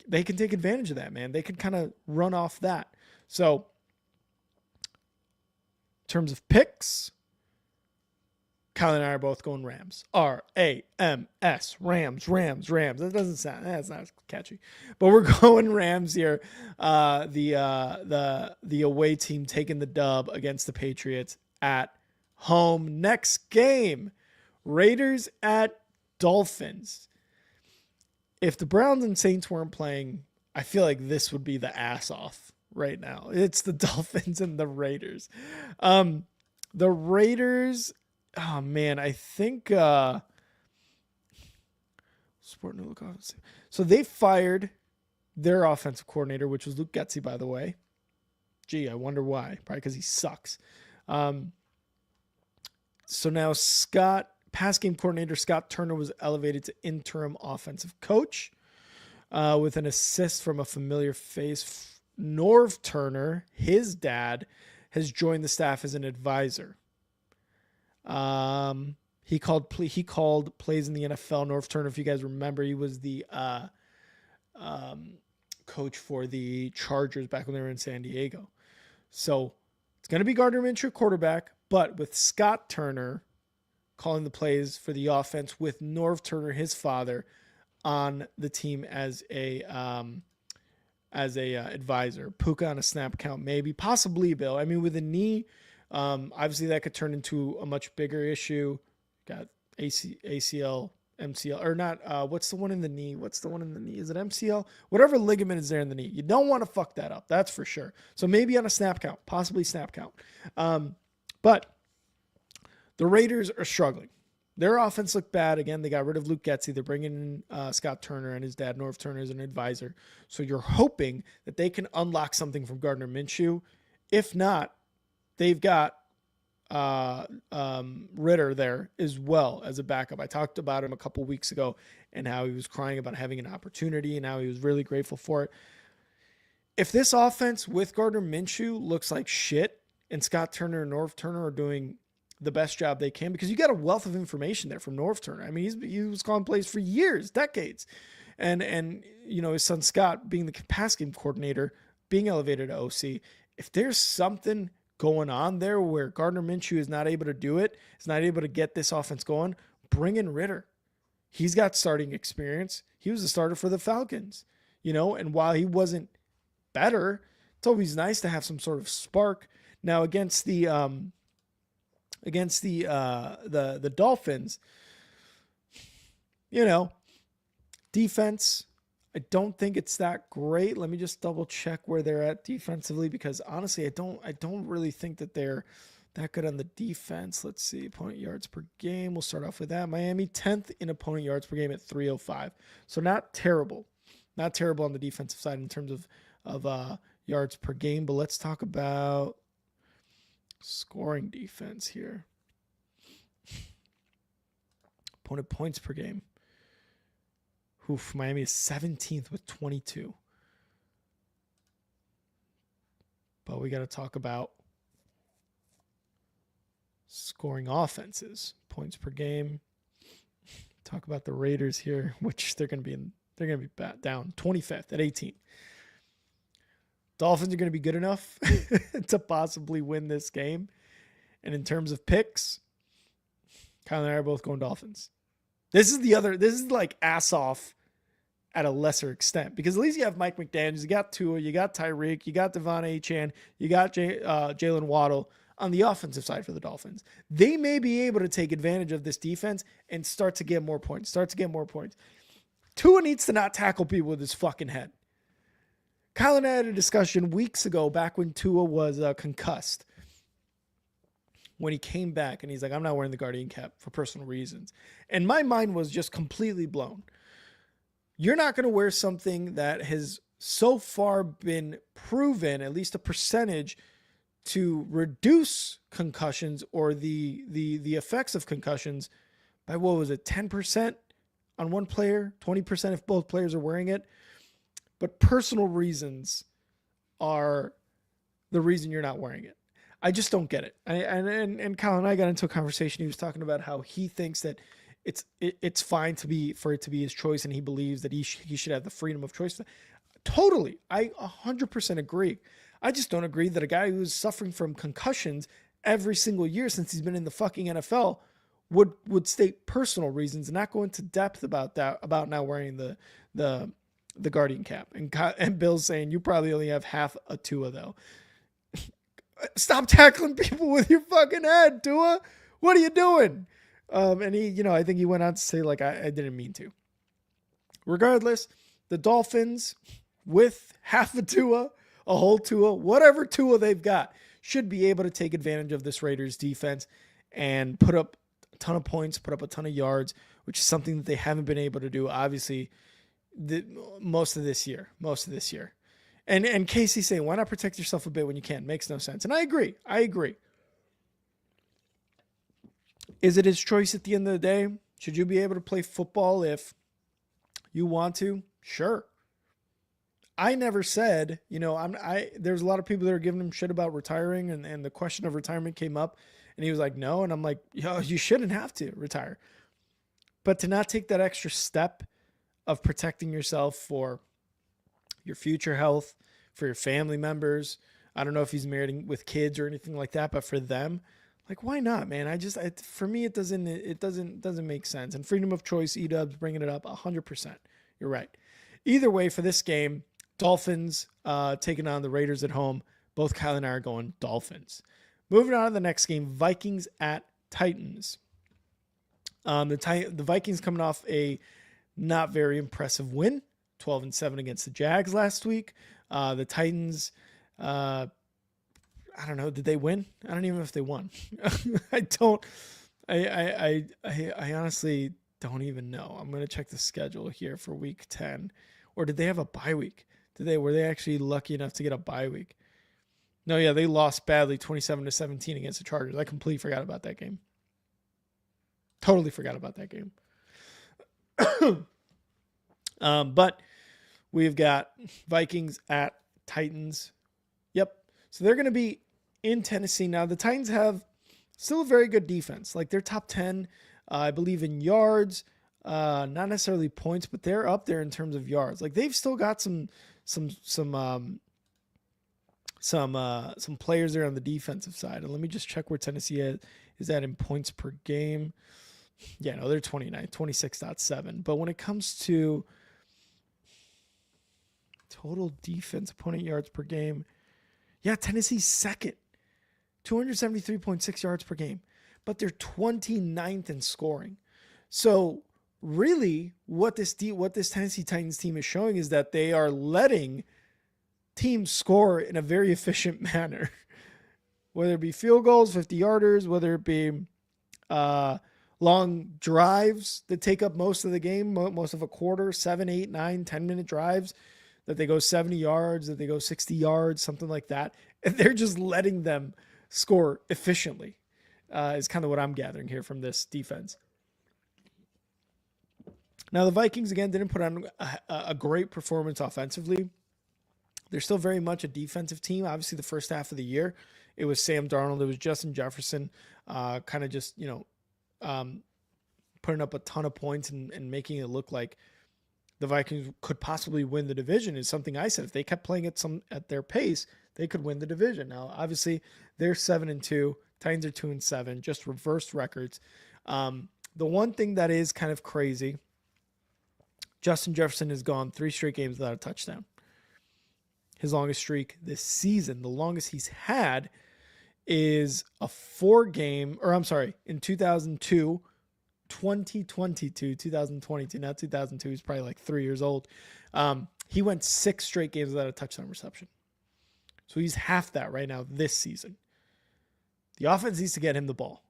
Speaker 1: they can take advantage of that, man. They can kind of run off that. So, in terms of picks, Kyle and I are both going Rams. R-A-M-S. Rams. That doesn't sound, that's not catchy. But we're going Rams here. The away team taking the dub against the Patriots at home. Next game, Raiders at Dolphins. If the Browns and Saints weren't playing, I feel like this would be the ass off right now. It's the Dolphins and the Raiders. The Raiders... Oh man, I think so they fired their offensive coordinator, which was Luke Getsy, by the way. Gee, I wonder why. Probably because he sucks. So now pass game coordinator Scott Turner was elevated to interim offensive coach with an assist from a familiar face. Norv Turner, his dad, has joined the staff as an advisor. He called plays in the NFL. Norv Turner, if you guys remember, he was the coach for the Chargers back when they were in San Diego. So it's going to be Gardner Minshew quarterback, but with Scott Turner calling the plays for the offense, with Norv Turner, his father, on the team as a advisor. Puka on a snap count, maybe, possibly Bill. I mean, with a knee. Obviously that could turn into a much bigger issue. Got ACL, MCL, or not. What's the one in the knee? Is it MCL? Whatever ligament is there in the knee. You don't want to fuck that up. That's for sure. So maybe on a snap count, possibly snap count. But the Raiders are struggling. Their offense looked bad. Again, they got rid of Luke Getsy. They're bringing in Scott Turner and his dad, Norv Turner, as an advisor. So you're hoping that they can unlock something from Gardner Minshew. If not, they've got Ritter there as well as a backup. I talked about him a couple weeks ago and how he was crying about having an opportunity and how he was really grateful for it. If this offense with Gardner Minshew looks like shit and Scott Turner and Norv Turner are doing the best job they can, because you got a wealth of information there from Norv Turner. I mean, he was calling plays for years, decades. And his son Scott being the pass game coordinator, being elevated to OC. If there's something going on there where Gardner Minshew is not able to do it, is not able to get this offense going, bring in Ritter. He's got starting experience. He was the starter for the Falcons, and while he wasn't better It's always nice to have some sort of spark. Now against the Dolphins, defense, I don't think it's that great. Let me just double check where they're at defensively, because honestly, I don't really think that they're that good on the defense. Let's see, opponent yards per game. We'll start off with that. Miami 10th in opponent yards per game at 305. So not terrible. Not terrible on the defensive side in terms of yards per game. But let's talk about scoring defense here. Opponent points per game. Oof, Miami is 17th with 22. But we got to talk about scoring offenses, points per game. Talk about the Raiders here, which they're going to be down 25th at 18. Dolphins are going to be good enough to possibly win this game. And in terms of picks, Kyle and I are both going Dolphins. This is like ass off at a lesser extent, because at least you have Mike McDaniels, you got Tua, you got Tyreek, you got Devon Achane, you got Jalen Waddle on the offensive side for the Dolphins. They may be able to take advantage of this defense and start to get more points. Tua needs to not tackle people with his fucking head. Kyle and I had a discussion weeks ago, back when Tua was concussed, when he came back and he's like, I'm not wearing the Guardian cap for personal reasons. And my mind was just completely blown. You're not going to wear something that has so far been proven, at least a percentage, to reduce concussions or the effects of concussions by, 10% on one player, 20% if both players are wearing it. But personal reasons are the reason you're not wearing it. I just don't get it. And Kyle and I got into a conversation. He was talking about how he thinks that it's fine for it to be his choice, and he believes that he should have the freedom of choice. Totally, I 100% agree. I just don't agree that a guy who's suffering from concussions every single year since he's been in the fucking NFL would state personal reasons and not go into depth about that, about not wearing the Guardian cap. And Bill's saying you probably only have half a Tua though. Stop tackling people with your fucking head, Tua. What are you doing? And he, I think he went on to say, like, I didn't mean to. Regardless, the Dolphins, with half a Tua, a whole Tua, whatever Tua they've got, should be able to take advantage of this Raiders defense and put up a ton of points, put up a ton of yards, which is something that they haven't been able to do, obviously, most of this year. And Casey's saying, why not protect yourself a bit when you can? Makes no sense. And I agree. Is it his choice at the end of the day? Should you be able to play football if you want to? Sure. I never said, there's a lot of people that are giving him shit about retiring, and the question of retirement came up, and he was like, no. And I'm like, you shouldn't have to retire. But to not take that extra step of protecting yourself for your future health, for your family members. I don't know if he's married with kids or anything like that, but for them, like, why not, man? For me, it doesn't make sense. And freedom of choice, E-Dubs bringing it up 100%. You're right. Either way, for this game, Dolphins taking on the Raiders at home. Both Kyle and I are going Dolphins. Moving on to the next game, Vikings at Titans. The Vikings coming off a not very impressive win, 12-7 against the Jags last week. The Titans, I don't know. Did they win? I don't even know if they won. I honestly don't even know. I'm going to check the schedule here for week 10. Or did they have a bye week? Were they actually lucky enough to get a bye week? No, yeah, they lost badly 27-17 against the Chargers. I completely forgot about that game. Totally forgot about that game. But we've got Vikings at Titans. Yep. So they're going to be in Tennessee. Now, the Titans have still a very good defense. Like, they're top 10, I believe, in yards. Not necessarily points, but they're up there in terms of yards. Like, they've still got some players there on the defensive side. And let me just check where Tennessee is at in points per game. Yeah, no, they're 26.7. But when it comes to total defense, opponent yards per game, Yeah, Tennessee's second, 273.6 yards per game, but they're 29th in scoring. So really what this Tennessee Titans team is showing is that they are letting teams score in a very efficient manner, whether it be field goals, 50-yarders, whether it be long drives that take up most of the game, most of a quarter, 7, 8, 9, 10-minute drives that they go 70 yards, that they go 60 yards, something like that. And they're just letting them score efficiently is kind of what I'm gathering here from this defense. Now, the Vikings, again, didn't put on a great performance offensively. They're still very much a defensive team. Obviously, the first half of the year, it was Sam Darnold, it was Justin Jefferson, kind of just, putting up a ton of points and making it look like the Vikings could possibly win the division is something I said. If they kept playing at their pace, they could win the division. Now, obviously, they're 7-2. Titans are 2-7, just reversed records. The one thing that is kind of crazy, Justin Jefferson has gone 3 straight games without a touchdown. His longest streak this season, the longest he's had, is a 4-game, in 2022, not 2002. He's probably like 3 years old. He went 6 straight games without a touchdown reception. So he's half that right now this season. The offense needs to get him the ball.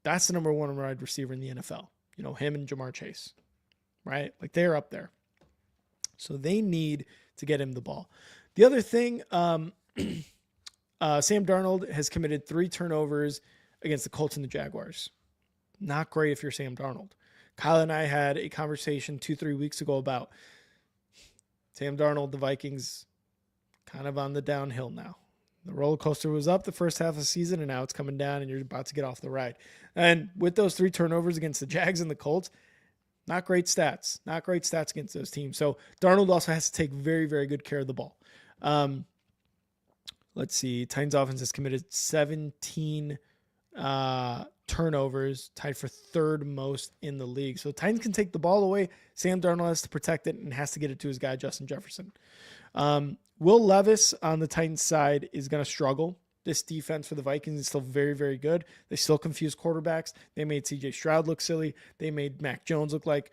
Speaker 1: That's the number 1 wide receiver in the NFL. Him and Jamar Chase, right? Like they're up there. So they need to get him the ball. The other thing, Sam Darnold has committed 3 turnovers against the Colts and the Jaguars. Not great if you're Sam Darnold. Kyle and I had a conversation 2-3 weeks ago about Sam Darnold, the Vikings, kind of on the downhill now. The roller coaster was up the first half of the season, and now it's coming down, and you're about to get off the ride. And with those 3 turnovers against the Jags and the Colts, not great stats. Not great stats against those teams. So Darnold also has to take very, very good care of the ball. Let's see. Titans offense has committed 17 turnovers, tied for 3rd most in the league. So Titans can take the ball away. Sam Darnold has to protect it and has to get it to his guy, Justin Jefferson. Will Levis on the Titans side is going to struggle. This defense for the Vikings is still very, very good. They still confuse quarterbacks. They made CJ Stroud look silly. They made Mac Jones look like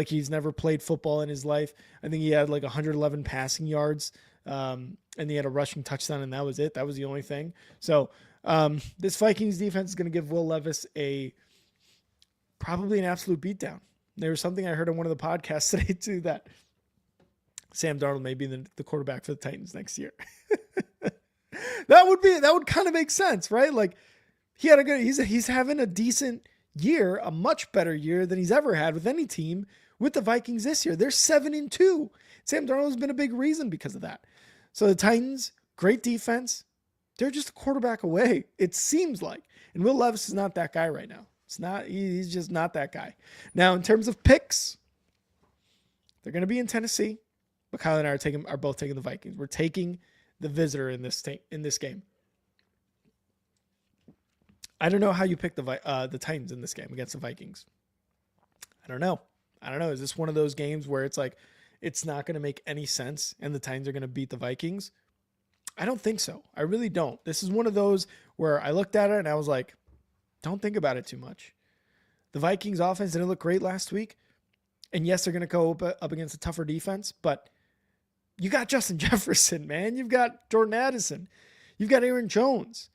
Speaker 1: he's never played football in his life. I think he had like 111 passing yards, and he had a rushing touchdown, and that was it. That was the only thing. So this Vikings defense is going to give Will Levis probably an absolute beatdown. There was something I heard on one of the podcasts today too that Sam Darnold may be the quarterback for the Titans next year. That would kind of make sense, right? Like he's having a decent year, a much better year than he's ever had with any team with the Vikings this year. They're 7-2. Sam Darnold has been a big reason because of that. So the Titans, great defense. They're just a quarterback away, it seems like. And Will Levis is not that guy right now. He's just not that guy. Now, in terms of picks, they're going to be in Tennessee. But Kyle and I are both taking the Vikings. We're taking the visitor in this game. I don't know how you pick the Titans in this game against the Vikings. I don't know. Is this one of those games where it's like it's not going to make any sense and the Titans are going to beat the Vikings? I don't think so. I really don't. This is one of those where I looked at it and I was like, don't think about it too much. The Vikings offense didn't look great last week. And yes, they're going to go up against a tougher defense, but you got Justin Jefferson, man. You've got Jordan Addison. You've got Aaron Jones.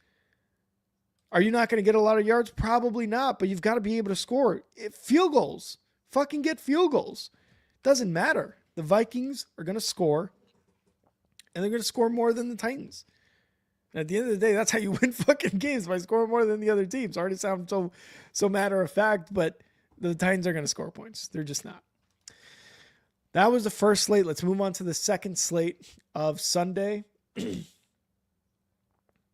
Speaker 1: Are you not going to get a lot of yards? Probably not, but you've got to be able to score. Field goals. Fucking get field goals. Doesn't matter. The Vikings are going to score, and they're going to score more than the Titans. And at the end of the day, that's how you win fucking games, by scoring more than the other teams. Sorry to sound so matter of fact, but the Titans are going to score points. They're just not. That was the first slate. Let's move on to the second slate of Sunday.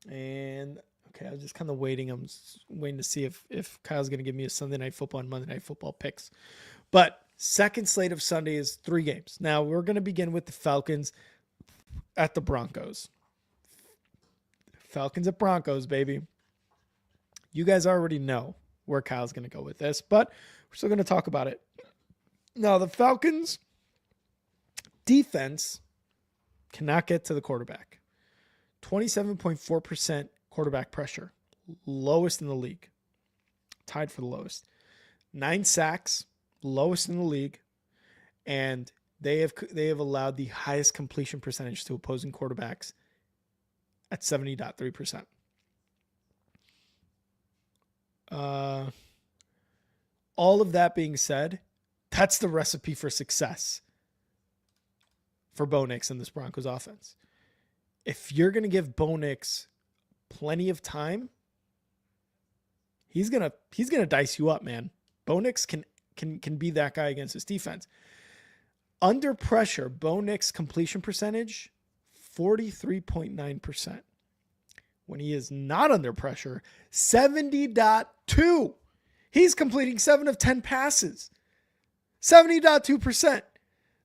Speaker 1: And okay, I was just kind of waiting. I'm waiting to see if Kyle's going to give me a Sunday Night Football and Monday Night Football picks. But second slate of Sunday is 3 games. Now we're going to begin with the Falcons at the Broncos. Falcons at Broncos, baby. You guys already know where Kyle's going to go with this, but we're still going to talk about it. Now, the Falcons defense cannot get to the quarterback. 27.4% quarterback pressure, lowest in the league, tied for the lowest. 9 sacks, lowest in the league, and they have allowed the highest completion percentage to opposing quarterbacks at 70.3%. All of that being said, that's the recipe for success for Bo Nix in this Broncos offense. If you're going to give Bo Nix plenty of time, he's going to dice you up, man. Bo Nix can be that guy against this defense. Under pressure, Bo Nix completion percentage 43.9%. When he is not under pressure, 70.2. He's completing 7 of 10 passes. 70.2%.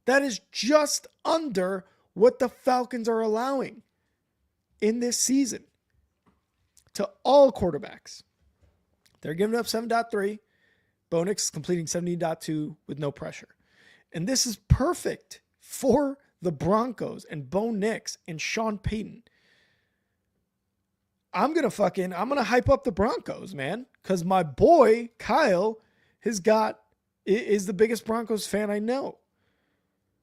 Speaker 1: That is just under what the Falcons are allowing in this season to all quarterbacks. They're giving up 7.3. Bo Nix completing 70.2 with no pressure. And this is perfect for the Broncos and Bo Nix and Sean Payton. I'm going to hype up the Broncos, man, because my boy Kyle is the biggest Broncos fan I know.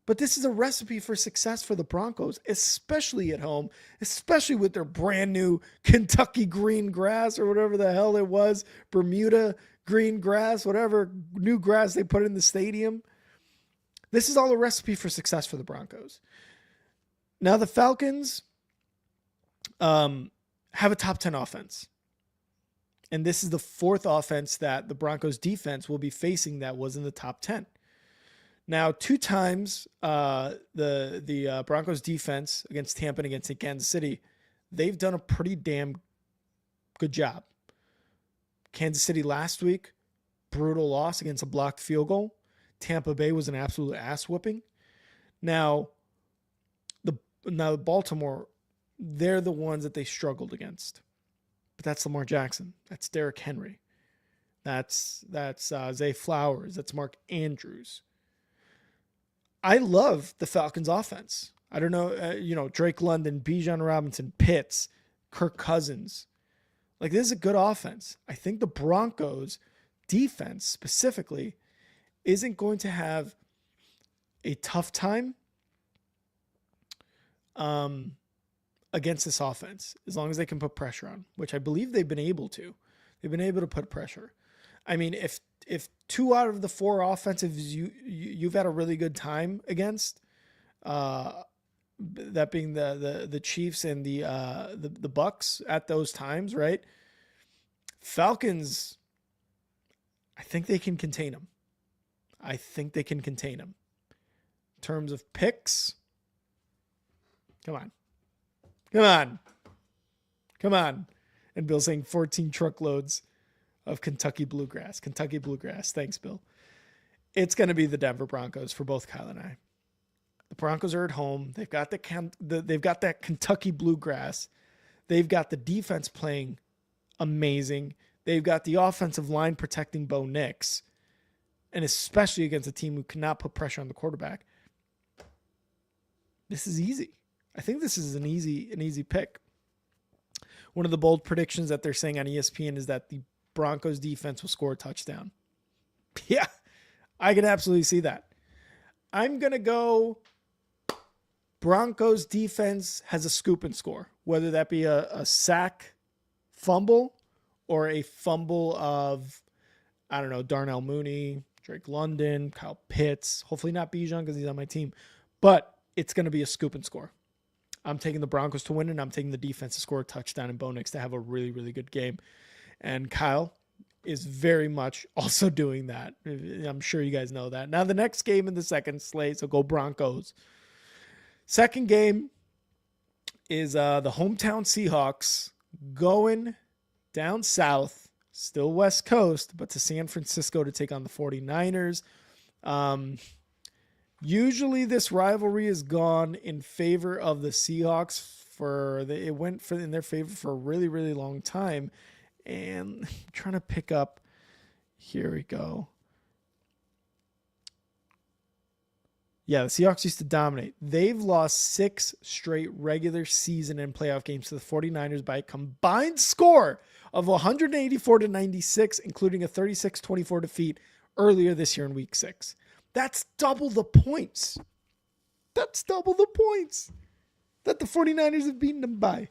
Speaker 1: But this is a recipe for success for the Broncos, especially at home, especially with their brand new Kentucky green grass or whatever the hell it was, Bermuda green grass, whatever new grass they put in the stadium. This is all a recipe for success for the Broncos. Now the Falcons have a top 10 offense. And this is the 4th offense that the Broncos defense will be facing that was in the top 10. Now, 2 times the Broncos defense against Tampa and against Kansas City, they've done a pretty damn good job. Kansas City last week, brutal loss against a blocked field goal. Tampa Bay was an absolute ass whooping. Now Baltimore, they're the ones that they struggled against. But that's Lamar Jackson. That's Derrick Henry. That's Zay Flowers. That's Mark Andrews. I love the Falcons offense. I don't know, Drake London, Bijan Robinson, Pitts, Kirk Cousins. Like, this is a good offense. I think the Broncos defense specifically isn't going to have a tough time against this offense, as long as they can put pressure on, which I believe they've been able to. They've been able to put pressure. I mean, if 2 out of the 4 offensives you've had a really good time against, that being the Chiefs and the Bucks at those times, right? Falcons, I think they can contain them. In terms of picks, come on. And Bill saying 14 truckloads of Kentucky Bluegrass. Thanks, Bill. It's going to be the Denver Broncos for both Kyle and I. The Broncos are at home. They've got they've got that Kentucky Bluegrass. They've got the defense playing amazing. They've got the offensive line protecting Bo Nix, and especially against a team who cannot put pressure on the quarterback. This is easy. I think this is an easy pick. One of the bold predictions that they're saying on ESPN is that the Broncos defense will score a touchdown. Yeah, I can absolutely see that. I'm going to go Broncos defense has a scoop and score, whether that be a sack fumble or a fumble of, I don't know, Darnell Mooney, Drake London, Kyle Pitts, hopefully not Bijan because he's on my team, but it's going to be a scoop and score. I'm taking the Broncos to win, and I'm taking the defense to score a touchdown and Bo Nix to have a really, really good game. And Kyle is very much also doing that. I'm sure you guys know that. Now, the next game in the second slate, so go Broncos. Second game is the hometown Seahawks going down south, still West Coast, but to San Francisco to take on the 49ers. Usually this rivalry has gone in favor of the Seahawks it went in their favor for a really, really long time. And I'm trying to pick up, here we go. Yeah, the Seahawks used to dominate. They've lost 6 straight regular season and playoff games to the 49ers by a combined score of 184-96, including a 36-24 defeat earlier this year in week 6. That's double the points. That's double the points that the 49ers have beaten them by.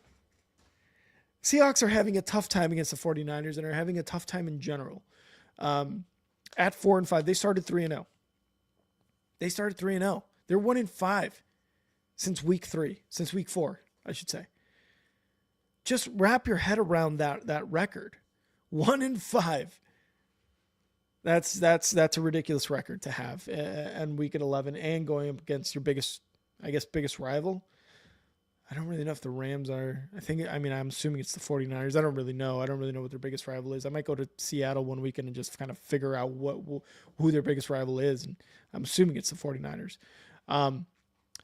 Speaker 1: Seahawks are having a tough time against the 49ers and are having a tough time in general. At 4-5, they started 3-0. They started 3-0. They're 1-5 since week 4, I should say. Just wrap your head around that record. 1-5. That's a ridiculous record to have in week 11 and going up against your biggest rival. I don't really know if the Rams are. I'm assuming it's the 49ers. I don't really know. I don't really know what their biggest rival is. I might go to Seattle one weekend and just kind of figure out who their biggest rival is. And I'm assuming it's the 49ers.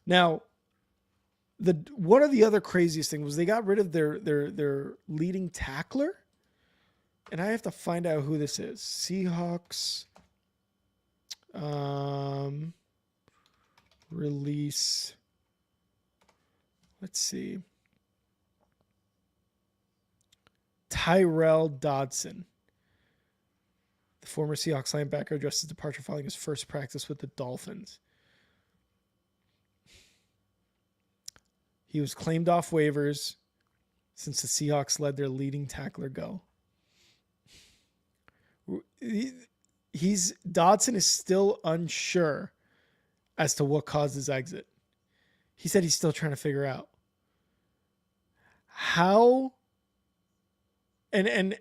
Speaker 1: Now, one of the other craziest things was they got rid of their leading tackler. And I have to find out who this is. Seahawks release. Let's see. Tyrell Dodson. The former Seahawks linebacker addressed his departure following his first practice with the Dolphins. He was claimed off waivers since the Seahawks let their leading tackler go. Dodson is still unsure as to what caused his exit. He said he's still trying to figure out how. And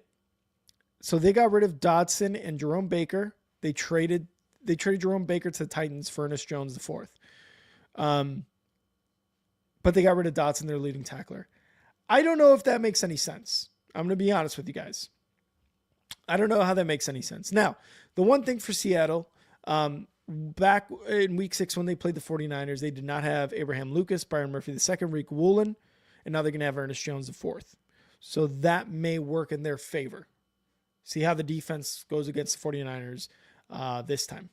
Speaker 1: so they got rid of Dodson and Jerome Baker. They traded Jerome Baker to the Titans for Ernest Jones IV. But they got rid of Dodson, their leading tackler. I don't know if that makes any sense. I'm going to be honest with you guys. I don't know how that makes any sense. Now, the one thing for Seattle, back in week 6 when they played the 49ers, they did not have Abraham Lucas, Byron Murphy II, Reek Woolen, and now they're going to have Ernest Jones IV. So that may work in their favor. See how the defense goes against the 49ers this time.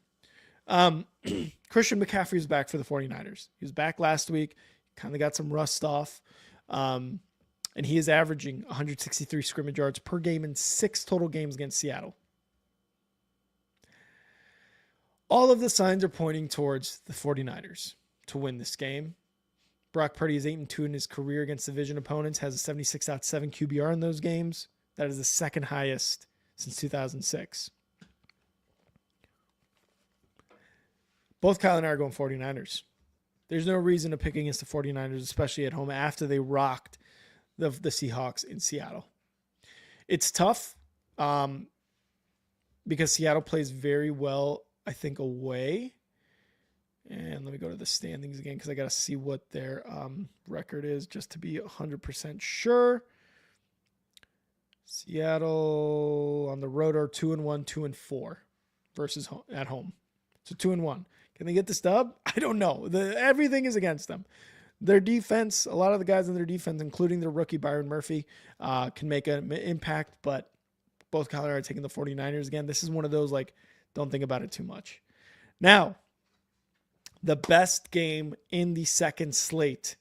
Speaker 1: Christian McCaffrey is back for the 49ers. He was back last week, kind of got some rust off. And he is averaging 163 scrimmage yards per game in 6 total games against Seattle. All of the signs are pointing towards the 49ers to win this game. Brock Purdy is 8-2 in his career against division opponents, has a 76.7 QBR in those games. That is the second highest since 2006. Both Kyle and I are going 49ers. There's no reason to pick against the 49ers, especially at home after they rocked the Seahawks in Seattle. It's tough because Seattle plays very well, I think, away. And let me go to the standings again because I got to see what their record is just to be 100% sure. Seattle on the road are 2-1, 2-4 versus at home. So 2-1. Can they get this dub? I don't know. Everything is against them. Their defense, a lot of the guys in their defense, including their rookie Byron Murphy, can make an impact, but both Colorado are taking the 49ers again. This is one of those, don't think about it too much. Now, the best game in the second slate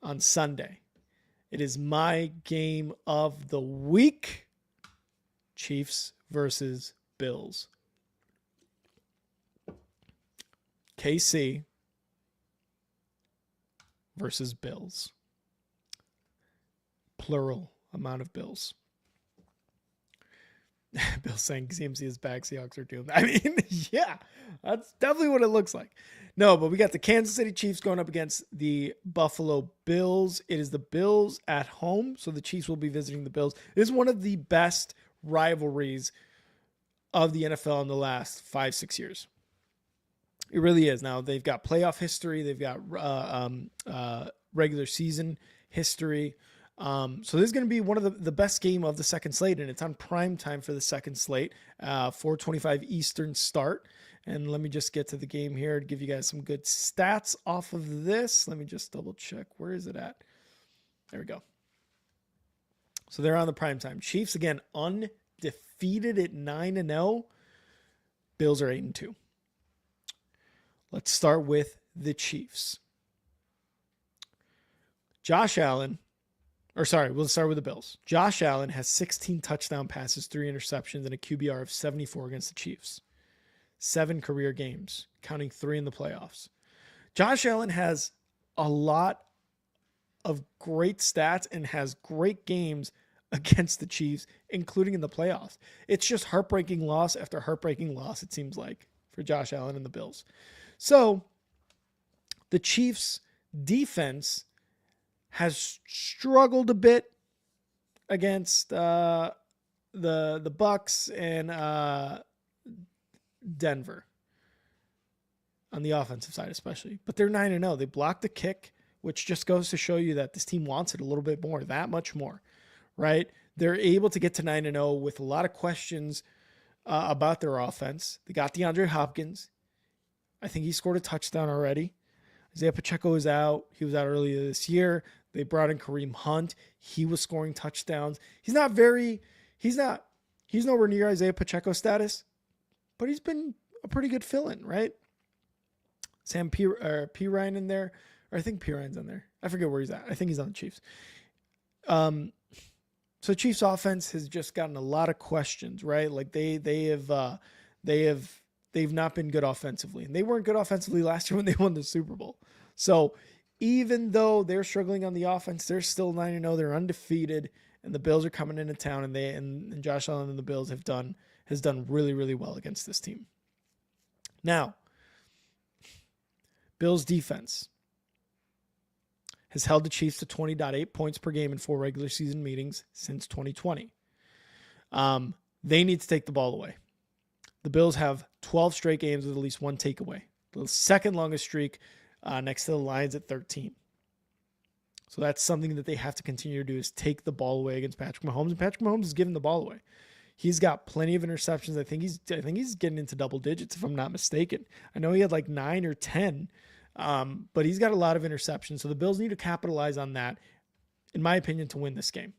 Speaker 1: on Sunday. It is my game of the week. Chiefs versus Bills. KC versus Bills. Plural amount of Bills. Bill saying CMC is back, Seahawks are doomed. I mean, yeah, that's definitely what it looks like. No, but we got the Kansas City Chiefs going up against the Buffalo Bills. It is the Bills at home, so the Chiefs will be visiting the Bills. It is one of the best rivalries of the NFL in the last 5-6 years. It really is. Now, they've got playoff history. They've got regular season history. So this is going to be one of the best game of the second slate, and it's on prime time for the second slate, 4:25 Eastern start. And let me just get to the game here to give you guys some good stats off of this. Let me just double check. Where is it at? There we go. So they're on the prime time. Chiefs, again, undefeated at 9-0. Bills are 8-2. Let's start with the Chiefs. We'll start with the Bills. Josh Allen has 16 touchdown passes, 3 interceptions, and a QBR of 74 against the Chiefs. 7 career games, counting 3 in the playoffs. Josh Allen has a lot of great stats and has great games against the Chiefs, including in the playoffs. It's just heartbreaking loss after heartbreaking loss, it seems like, for Josh Allen and the Bills. So the Chiefs' defense has struggled a bit against the Bucs and Denver on the offensive side especially. But they're 9-0. They blocked the kick, which just goes to show you that this team wants it a little bit more, that much more, right? They're able to get to 9-0 with a lot of questions about their offense. They got DeAndre Hopkins. I think he scored a touchdown already. Isaiah Pacheco is out. He was out earlier this year. They brought in Kareem Hunt. He was scoring touchdowns. He's nowhere near Isaiah Pacheco status, but he's been a pretty good fill-in, right? Sam P. Ryan in there, or I think P. Ryan's in there. I forget where he's at. I think he's on the Chiefs. So Chiefs offense has just gotten a lot of questions, right? Like they've not been good offensively, and they weren't good offensively last year when they won the Super Bowl. So even though they're struggling on the offense, they're still 9-0. They're undefeated, and the Bills are coming into town, and Josh Allen and the Bills has done really, really well against this team. Now, Bills defense has held the Chiefs to 20.8 points per game in 4 regular season meetings since 2020. They need to take the ball away. The Bills have 12 straight games with at least 1 takeaway. The second longest streak next to the Lions at 13. So that's something that they have to continue to do, is take the ball away against Patrick Mahomes. And Patrick Mahomes is giving the ball away. He's got plenty of interceptions. I think he's getting into double digits, if I'm not mistaken. I know he had like 9 or 10, but he's got a lot of interceptions. So the Bills need to capitalize on that, in my opinion, to win this game.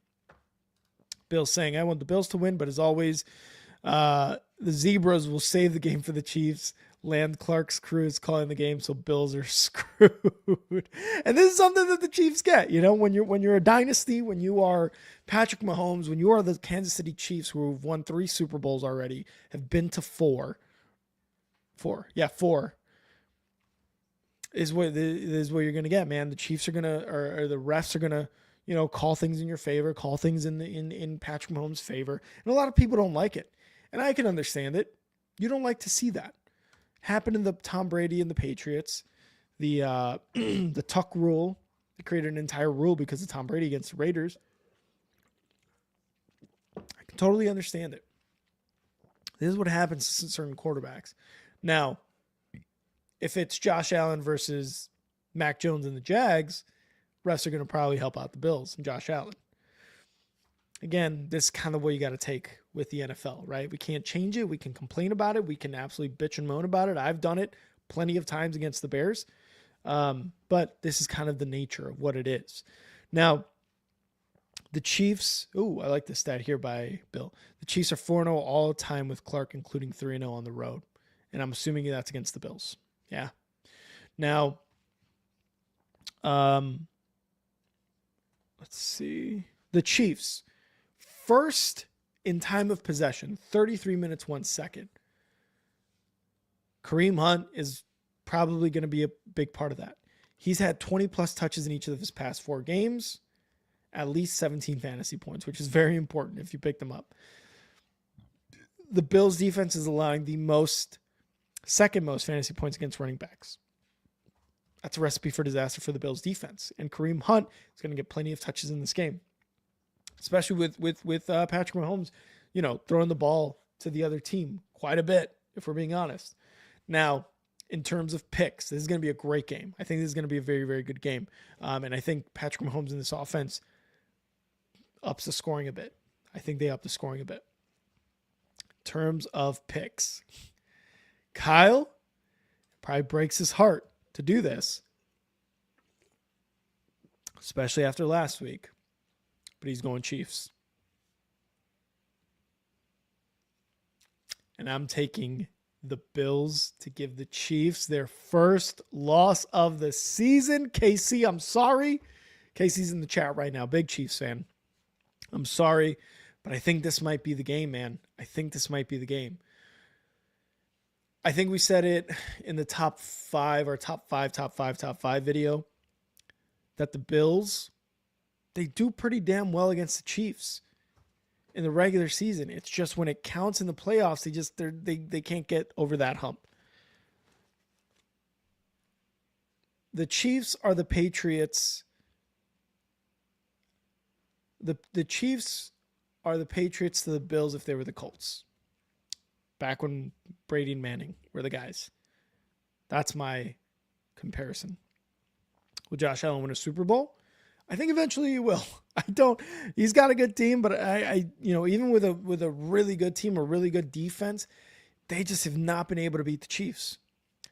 Speaker 1: Bill's saying, I want the Bills to win, but as always, the Zebras will save the game for the Chiefs. Land Clark's crew is calling the game, so Bills are screwed. And this is something that the Chiefs get. You know, when you're a dynasty, when you are Patrick Mahomes, when you are the Kansas City Chiefs, who have won 3 Super Bowls already, have been to 4. 4 is what you're gonna get, man. The Chiefs are gonna, or the refs are gonna, call things in your favor, call things in Patrick Mahomes' favor, and a lot of people don't like it, and I can understand it. You don't like to see that happened in the Tom Brady and the Patriots, the the Tuck rule. They created an entire rule because of Tom Brady against the Raiders. I can totally understand it. This is what happens to certain quarterbacks. Now, if it's Josh Allen versus Mac Jones and the Jags, refs are going to probably help out the Bills and Josh Allen. Again, this is kind of what you got to take with the NFL, right? We can't change it. We can complain about it. We can absolutely bitch and moan about it. I've done it plenty of times against the Bears. But this is kind of the nature of what it is. Now, the Chiefs, I like this stat here by Bill. The Chiefs are 4-0 all the time with Clark, including 3-0 on the road. And I'm assuming that's against the Bills. Yeah. Now, let's see. The Chiefs, first in time of possession, 33 minutes, 1 second. Kareem Hunt is probably going to be a big part of that. He's had 20-plus touches in each of his past 4 games, at least 17 fantasy points, which is very important if you pick them up. The Bills' defense is allowing the second most fantasy points against running backs. That's a recipe for disaster for the Bills' defense. And Kareem Hunt is going to get plenty of touches in this game, especially with Patrick Mahomes, throwing the ball to the other team quite a bit, if we're being honest. Now, in terms of picks, this is going to be a great game. I think this is going to be a very, very good game. And I think Patrick Mahomes in this offense ups the scoring a bit. I think they up the scoring a bit. In terms of picks, Kyle probably breaks his heart to do this, especially after last week. But he's going Chiefs. And I'm taking the Bills to give the Chiefs their first loss of the season. KC, I'm sorry. Casey's in the chat right now. Big Chiefs fan. I'm sorry, but I think this might be the game, man. I think this might be the game. I think we said it in the top five video that the Bills, they do pretty damn well against the Chiefs in the regular season. It's just when it counts in the playoffs, they can't get over that hump. The Chiefs are the Patriots. The Chiefs are the Patriots to the Bills if they were the Colts. Back when Brady and Manning were the guys. That's my comparison. Will Josh Allen win a Super Bowl? I think eventually he will. He's got a good team, but I even with a really good team, a really good defense, they just have not been able to beat the Chiefs.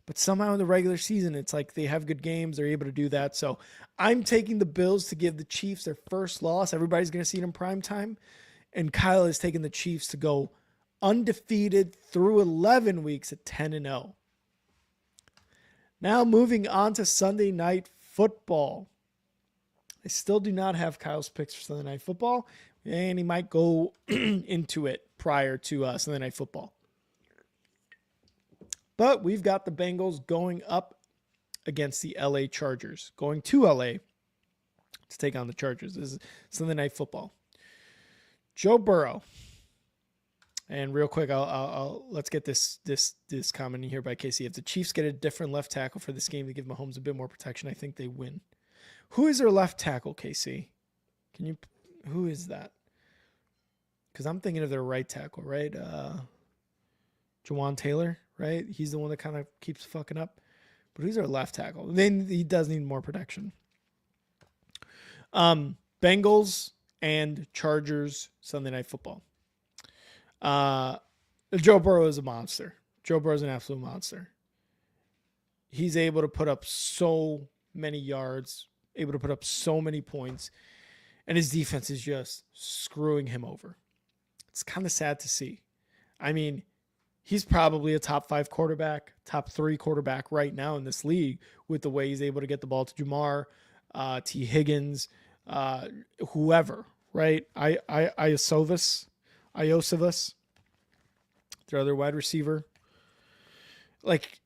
Speaker 1: But somehow in the regular season, it's like they have good games. They're able to do that. So I'm taking the Bills to give the Chiefs their first loss. Everybody's going to see it in prime time. And Kyle is taking the Chiefs to go undefeated through 11 weeks at 10-0. Now moving on to Sunday Night Football. I still do not have Kyle's picks for Sunday Night Football, and he might go into it prior to Sunday Night Football. But we've got the Bengals going up against the LA Chargers, going to LA to take on the Chargers. This is Sunday Night Football. Joe Burrow. And real quick, I'll let's get this comment in here by Casey. If the Chiefs get a different left tackle for this game to give Mahomes a bit more protection, I think they win. Who is their left tackle, Casey? Who is that? Because I'm thinking of their right tackle, right? Jawan Taylor, right? He's the one that kind of keeps fucking up. But who's their left tackle? Then he does need more protection. Bengals and Chargers Sunday Night Football. Joe Burrow is a monster. Joe Burrow is an absolute monster. He's able to put up so many yards, able to put up so many points, and his defense is just screwing him over. It's kind of sad to see. I mean, he's probably a top 5 quarterback, top 3 quarterback right now in this league with the way he's able to get the ball to Jamar, T. Higgins, whoever, right? Iosivas, their other wide receiver. Like,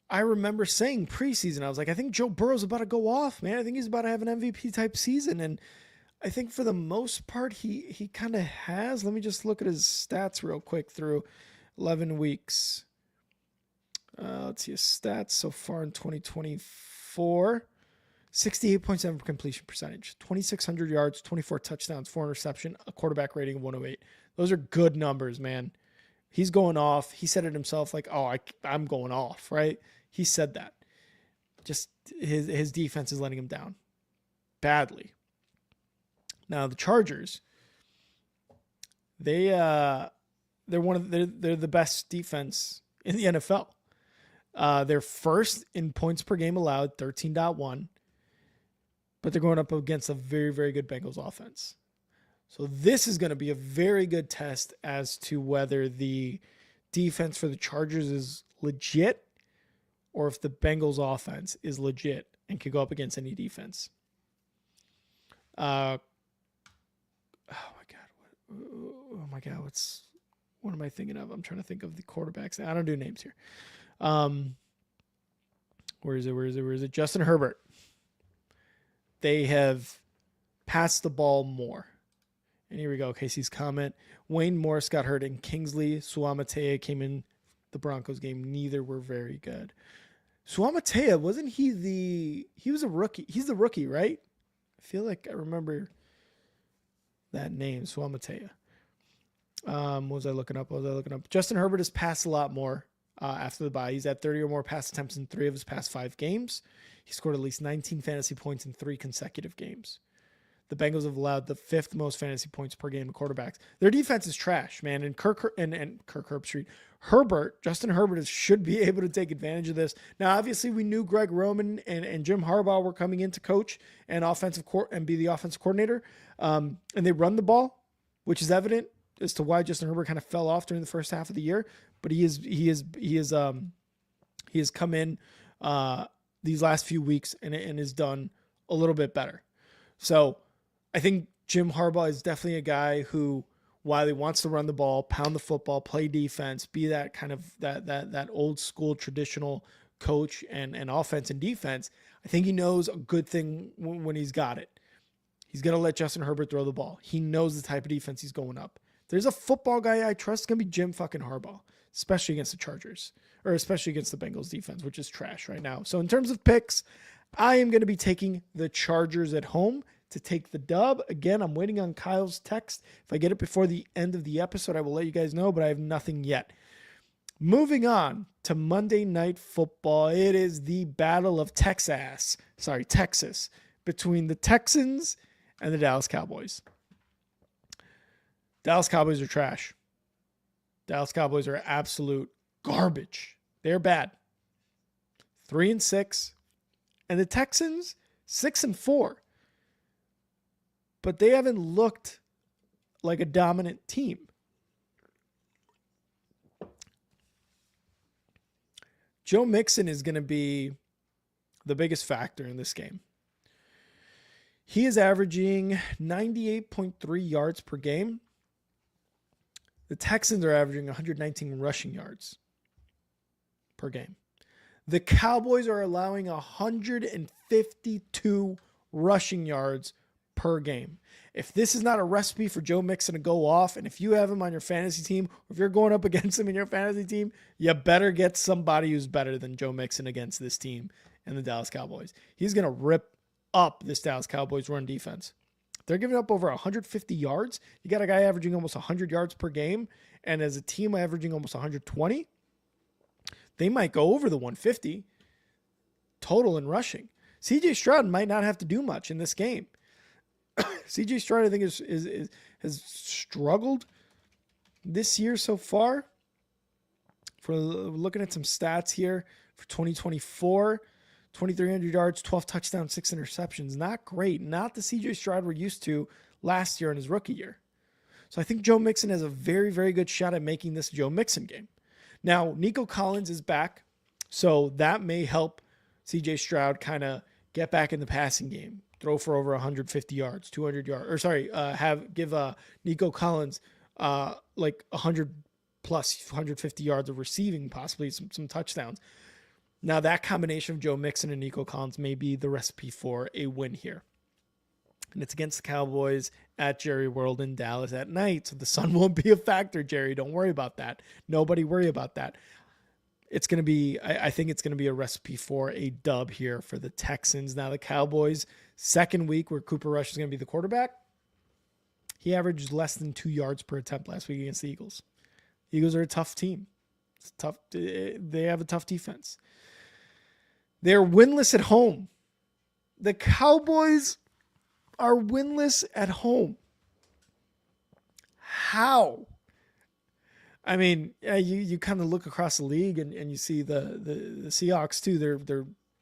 Speaker 1: I remember saying preseason, I was like, I think Joe Burrow's about to go off, man. I think he's about to have an MVP type season. And I think for the most part, he kind of has. Let me just look at his stats real quick through 11 weeks. Let's see his stats so far in 2024. 68.7 completion percentage, 2,600 yards, 24 touchdowns, 4 interception, a quarterback rating of 108. Those are good numbers, man. He's going off. He said it himself, like, oh, I'm going off, right? He said that. Just his defense is letting him down badly. Now the Chargers, they're the best defense in the NFL. They're first in points per game allowed, 13.1. But they're going up against a very, very good Bengals offense. So this is going to be a very good test as to whether the defense for the Chargers is legit or if the Bengals offense is legit and can go up against any defense. Oh my God. What am I thinking of? I'm trying to think of the quarterbacks. I don't do names here. Where is it? Justin Herbert. They have passed the ball more. And here we go. Casey's comment. Wayne Morris got hurt and Kingsley Suamatea came in the Broncos game. Neither were very good. Suamatea, wasn't he was a rookie. He's the rookie, right? I feel like I remember that name, Suamatea. What was I looking up? Justin Herbert has passed a lot more after the bye. He's had 30 or more pass attempts in 3 of his past 5 games. He scored at least 19 fantasy points in 3 consecutive games. The Bengals have allowed the 5th most fantasy points per game of quarterbacks. Their defense is trash, man. And Kirk Herbstreit, Justin Herbert should be able to take advantage of this. Now, obviously, we knew Greg Roman and Jim Harbaugh were coming in to coach and be the offensive coordinator. And they run the ball, which is evident as to why Justin Herbert kind of fell off during the first half of the year. but he has come in these last few weeks and has done a little bit better. So I think Jim Harbaugh is definitely a guy who, while he wants to run the ball, pound the football, play defense, be that kind of that old school traditional coach and offense and defense, I think he knows a good thing when he's got it. He's going to let Justin Herbert throw the ball. He knows the type of defense he's going up. There's a football guy I trust, it's going to be Jim fucking Harbaugh, especially against the Chargers, or especially against the Bengals defense, which is trash right now. So in terms of picks, I am going to be taking the Chargers at home to take the dub. Again, I'm waiting on Kyle's text. If I get it before the end of the episode, I will let you guys know, but I have nothing yet. Moving on to Monday Night Football. It is the Battle of Texas, between the Texans and the Dallas Cowboys. Dallas Cowboys are trash. Dallas Cowboys are absolute garbage. They're bad. 3-6. And the Texans, 6-4. But they haven't looked like a dominant team. Joe Mixon is going to be the biggest factor in this game. He is averaging 98.3 yards per game. The Texans are averaging 119 rushing yards per game. The Cowboys are allowing 152 rushing yards per game. If this is not a recipe for Joe Mixon to go off, and if you have him on your fantasy team, or if you're going up against him in your fantasy team, you better get somebody who's better than Joe Mixon against this team and the Dallas Cowboys. He's going to rip up this Dallas Cowboys run defense. They're giving up over 150 yards. You got a guy averaging almost 100 yards per game, and as a team averaging almost 120. They might go over the 150 total in rushing. CJ Stroud might not have to do much in this game. CJ Stroud, I think, has struggled this year so far. For looking at some stats here for 2024, 2,300 yards, 12 touchdowns, 6 interceptions. Not great. Not the CJ Stroud we're used to last year in his rookie year. So I think Joe Mixon has a very, very good shot at making this Joe Mixon game. Now, Nico Collins is back, so that may help CJ Stroud kind of get back in the passing game, throw for over 150 yards, 200 yards, give Nico Collins like 100 plus 150 yards of receiving, possibly some touchdowns. Now, that combination of Joe Mixon and Nico Collins may be the recipe for a win here. And it's against the Cowboys at Jerry World in Dallas at night. So the sun won't be a factor, Jerry. Don't worry about that. Nobody worry about that. It's going to be, I think it's going to be a recipe for a dub here for the Texans. Now the Cowboys, second week where Cooper Rush is going to be the quarterback. He averaged less than 2 yards per attempt last week against the Eagles. The Eagles are a tough team. It's tough. They have a tough defense. They're winless at home. The Cowboys are winless at home. How? I mean, you kind of look across the league and you see the Seahawks too.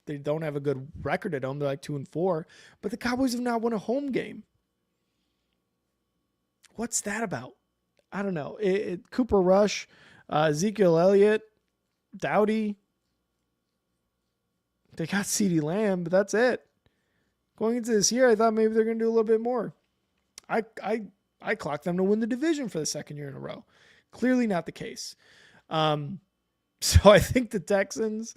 Speaker 1: They don't have a good record at home. They're like 2-4, but the Cowboys have not won a home game. What's that about? I don't know. Cooper Rush, Ezekiel Elliott, Dowdy. They got CeeDee Lamb, but that's it. Going into this year, I thought maybe they're going to do a little bit more. I clocked them to win the division for the second year in a row. Clearly not the case. So I think the Texans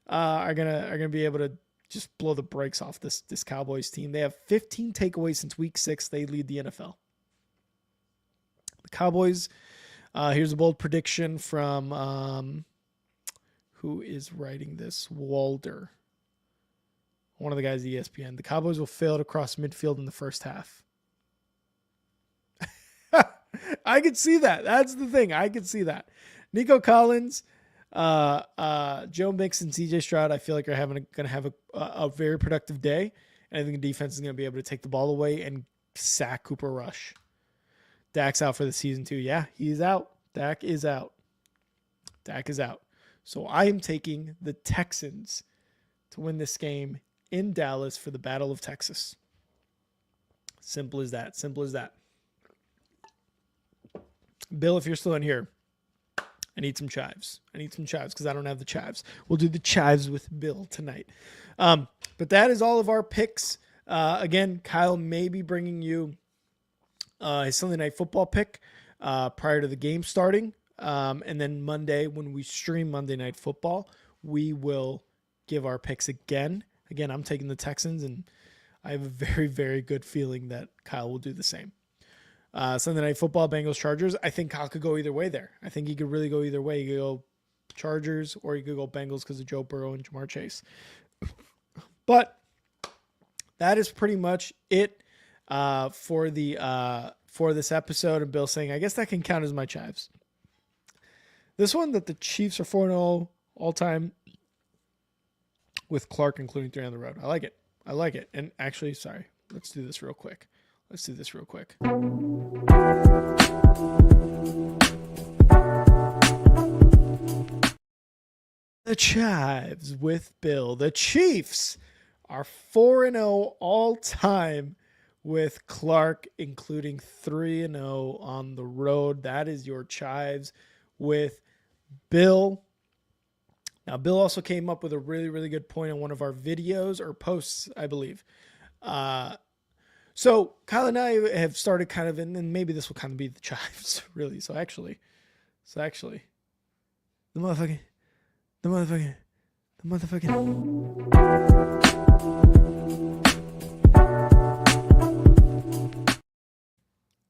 Speaker 1: are gonna be able to just blow the brakes off this Cowboys team. They have 15 takeaways since week 6. They lead the NFL. The Cowboys. Here's a bold prediction from who is writing this? Walder. One of the guys at ESPN. The Cowboys will fail to cross midfield in the first half. I could see that. That's the thing. I could see that. Nico Collins, Joe Mixon, CJ Stroud, I feel like are going to have a very productive day. And I think the defense is going to be able to take the ball away and sack Cooper Rush. Dak's out for the season too. Yeah, he's out. Dak is out. So I am taking the Texans to win this game in Dallas for the Battle of Texas. Simple as that. Bill, if you're still in here, I need some chives. Because I don't have the chives. We'll do the chives with Bill tonight. But that is all of our picks. Again, Kyle may be bringing you his Sunday Night Football pick prior to the game starting. And then Monday, when we stream Monday Night Football, we will give our picks again. Again, I'm taking the Texans, and I have a very, very good feeling that Kyle will do the same. Sunday Night Football, Bengals, Chargers. I think Kyle could go either way there. I think he could really go either way. He could go Chargers, or he could go Bengals because of Joe Burrow and Jamar Chase. But that is pretty much it for this episode of Bill saying, I guess that can count as my chives. This one, that the Chiefs are 4-0 all time with Clark including 3 on the road. I like it. And actually, sorry, let's do this real quick. The chives with Bill. The Chiefs are 4-0 all time with Clark including 3-0 on the road. That is your chives with Bill. Now, Bill also came up with a really, really good point on one of our videos or posts, I believe. So Kyle and I have started kind of, and maybe this will kind of be the chives, really. So actually, the motherfucking.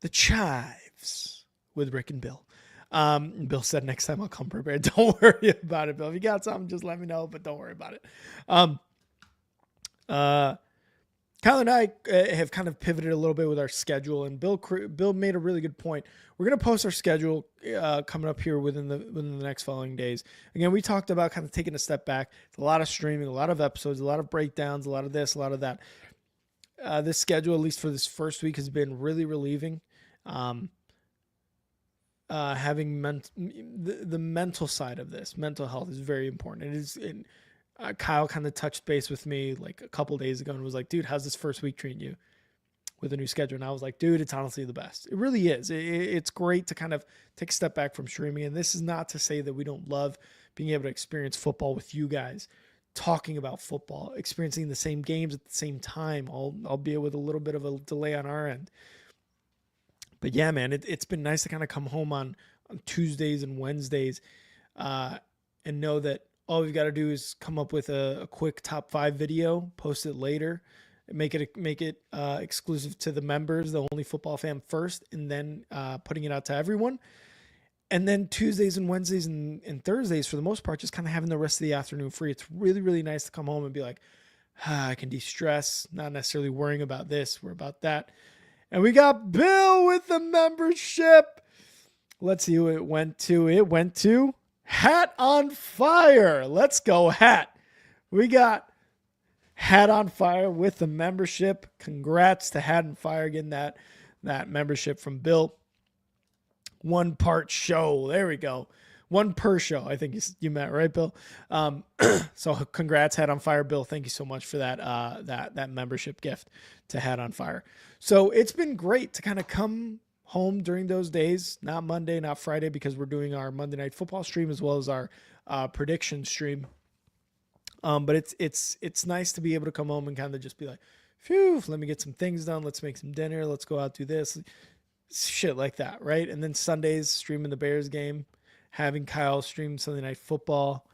Speaker 1: The chives with Rick and Bill. Bill said next time I'll come prepared. Don't worry about it, Bill. If you got something, just let me know, but don't worry about it. Kyle and I have kind of pivoted a little bit with our schedule, and Bill made a really good point. We're going to post our schedule coming up here within the next following days. Again, we talked about kind of taking a step back. It's a lot of streaming, a lot of episodes, a lot of breakdowns, a lot of this, a lot of that. This schedule, at least for this first week, has been really relieving. Having the mental side of this, mental health is very important. It is. Kyle kind of touched base with me like a couple days ago and was like, dude, how's this first week treating you with a new schedule? And I was like, dude, it's honestly the best. It really is. It's great to kind of take a step back from streaming. And this is not to say that we don't love being able to experience football with you guys, talking about football, experiencing the same games at the same time, albeit with a little bit of a delay on our end. But yeah, man, it's been nice to kind of come home on Tuesdays and Wednesdays and know that all we've got to do is come up with a quick top 5 video, post it later, make it exclusive to the members, the Only Football Fam first, and then putting it out to everyone. And then Tuesdays and Wednesdays and Thursdays, for the most part, just kind of having the rest of the afternoon free. It's really, really nice to come home and be like, I can de-stress, not necessarily worrying about this, we're about that. And we got Bill with the membership. Let's see who it went to. It went to Hat on Fire. Let's go, Hat. We got Hat on Fire with the membership. Congrats to Hat on Fire getting that membership from Bill. 1 part show. There we go. 1 per show. I think you meant, right, Bill? So congrats, Hat on Fire, Bill. Thank you so much for that membership gift to Hat on Fire. So it's been great to kind of come home during those days, not Monday, not Friday, because we're doing our Monday Night Football stream as well as our prediction stream. But it's nice to be able to come home and kind of just be like, phew, let me get some things done. Let's make some dinner. Let's go out, do this. Shit like that, right? And then Sundays, streaming the Bears game, having Kyle stream Sunday Night Football,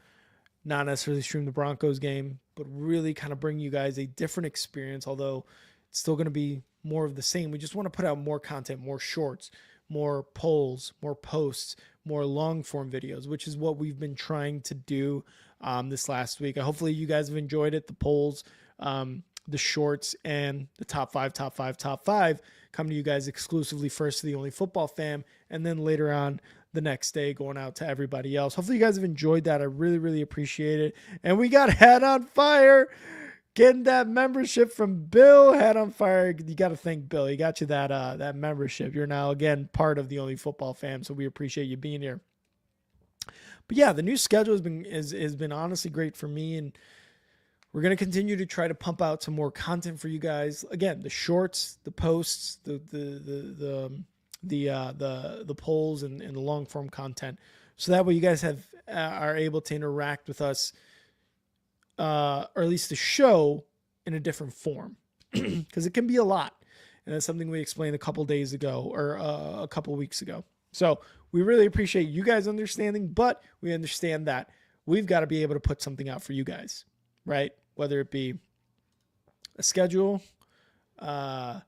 Speaker 1: not necessarily stream the Broncos game, but really kind of bring you guys a different experience, although it's still going to be more of the same. We just want to put out more content, more shorts, more polls, more posts, more long form videos, which is what we've been trying to do this last week. Hopefully you guys have enjoyed it. The polls, the shorts, and the top five come to you guys exclusively first to the Only Football Fam, and then later on the next day going out to everybody else. Hopefully you guys have enjoyed that. I really, really appreciate it. And we got Hat on Fire getting that membership from Bill. Hat on Fire. You got to thank Bill. He got you that membership. You're now again part of the Only Football Fam, so we appreciate you being here. But yeah, the new schedule has been honestly great for me, and we're going to continue to try to pump out some more content for you guys. Again, the shorts, the posts, the polls, and the long form content. So that way you guys have are able to interact with us, or at least the show, in a different form, because it can be a lot. And that's something we explained a couple days ago, or a couple weeks ago. So we really appreciate you guys understanding, but we understand that we've got to be able to put something out for you guys, right? Whether it be a schedule, scheduling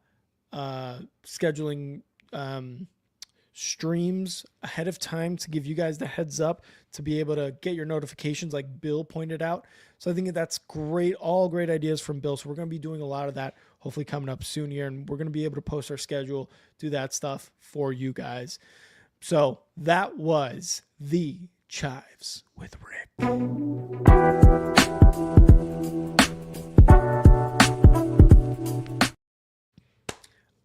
Speaker 1: streams ahead of time to give you guys the heads up to be able to get your notifications, like Bill pointed out. So I think that's great. All great ideas from Bill. So we're going to be doing a lot of that hopefully coming up soon here, and we're going to be able to post our schedule, do that stuff for you guys. So that was the Chives with Rick.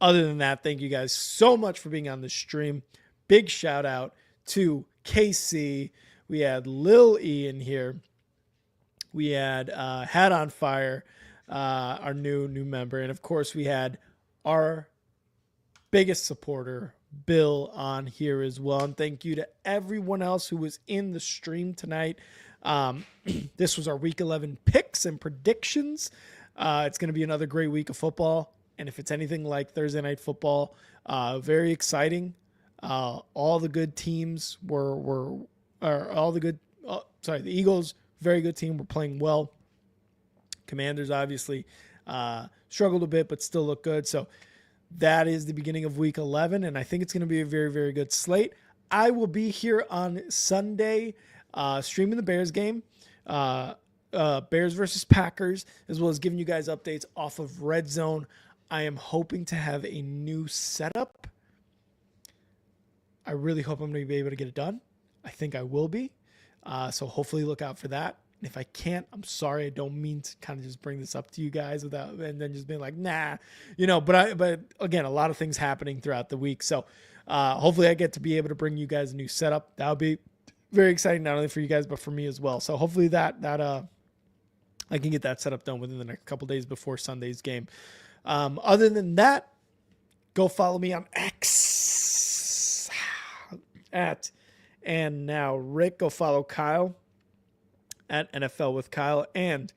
Speaker 1: Other than that, thank you guys so much for being on the stream. Big shout out to KC. We had Lil E in here. We had Hat on Fire, our new member. And of course, we had our biggest supporter, Bill, on here as well. And thank you to everyone else who was in the stream tonight. This was our Week 11 picks and predictions. It's going to be another great week of football. And if it's anything like Thursday Night Football, very exciting. All the good teams the Eagles, very good team, were playing well. Commanders obviously struggled a bit, but still look good. So that is the beginning of Week 11, and I think it's going to be a very, very good slate. I will be here on Sunday streaming the Bears game, Bears versus Packers, as well as giving you guys updates off of Red Zone. I am hoping to have a new setup. I really hope I'm going to be able to get it done. I think I will be. So hopefully look out for that. And if I can't, I'm sorry. I don't mean to kind of just bring this up to you guys and then just being like, nah, but again, a lot of things happening throughout the week. So hopefully I get to be able to bring you guys a new setup. That would be very exciting, not only for you guys, but for me as well. So hopefully that I can get that setup done within the next couple days before Sunday's game. Other than that, go follow me on X at and now Rick. Go follow Kyle at NFL with Kyle, and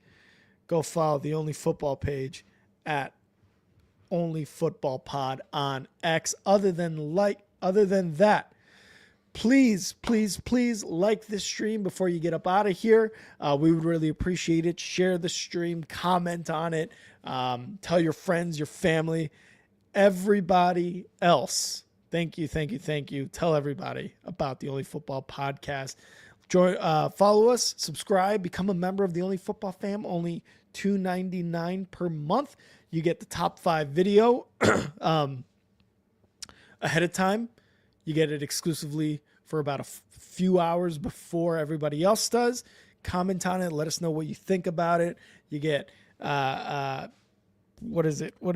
Speaker 1: go follow the Only Football page at Only Football Pod on X. Other than that, please like this stream before you get up out of here. We would really appreciate it. Share the stream, comment on it, tell your friends, your family, everybody else. Thank you. Tell everybody about the Only Football podcast. Join, follow us, subscribe, become a member of the Only Football fam. Only $2.99 per month. You get the top 5 video ahead of time. You get it exclusively for about a few hours before everybody else does. Comment on it. Let us know what you think about it. You get, what is it? You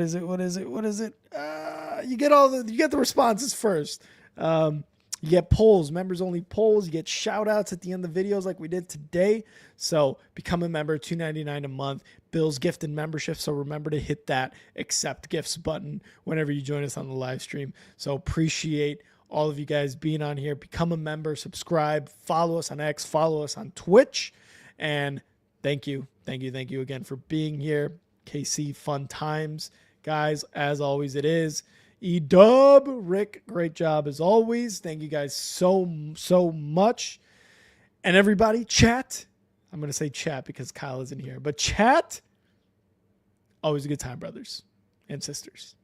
Speaker 1: get the responses first. You get polls, members only polls. You get shout outs at the end of the videos like we did today. So become a member, $2.99 a month. Bill's gift and membership. So remember to hit that accept gifts button whenever you join us on the live stream. So appreciate all of you guys being on here. Become a member, subscribe, follow us on X, follow us on Twitch. And thank you again for being here. KC, fun times. Guys, as always, it is. E-Dub, Rick, great job as always. Thank you guys so much. And everybody, chat. I'm going to say chat because Kyle isn't here. But chat, always a good time, brothers and sisters.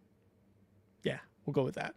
Speaker 1: Yeah, we'll go with that.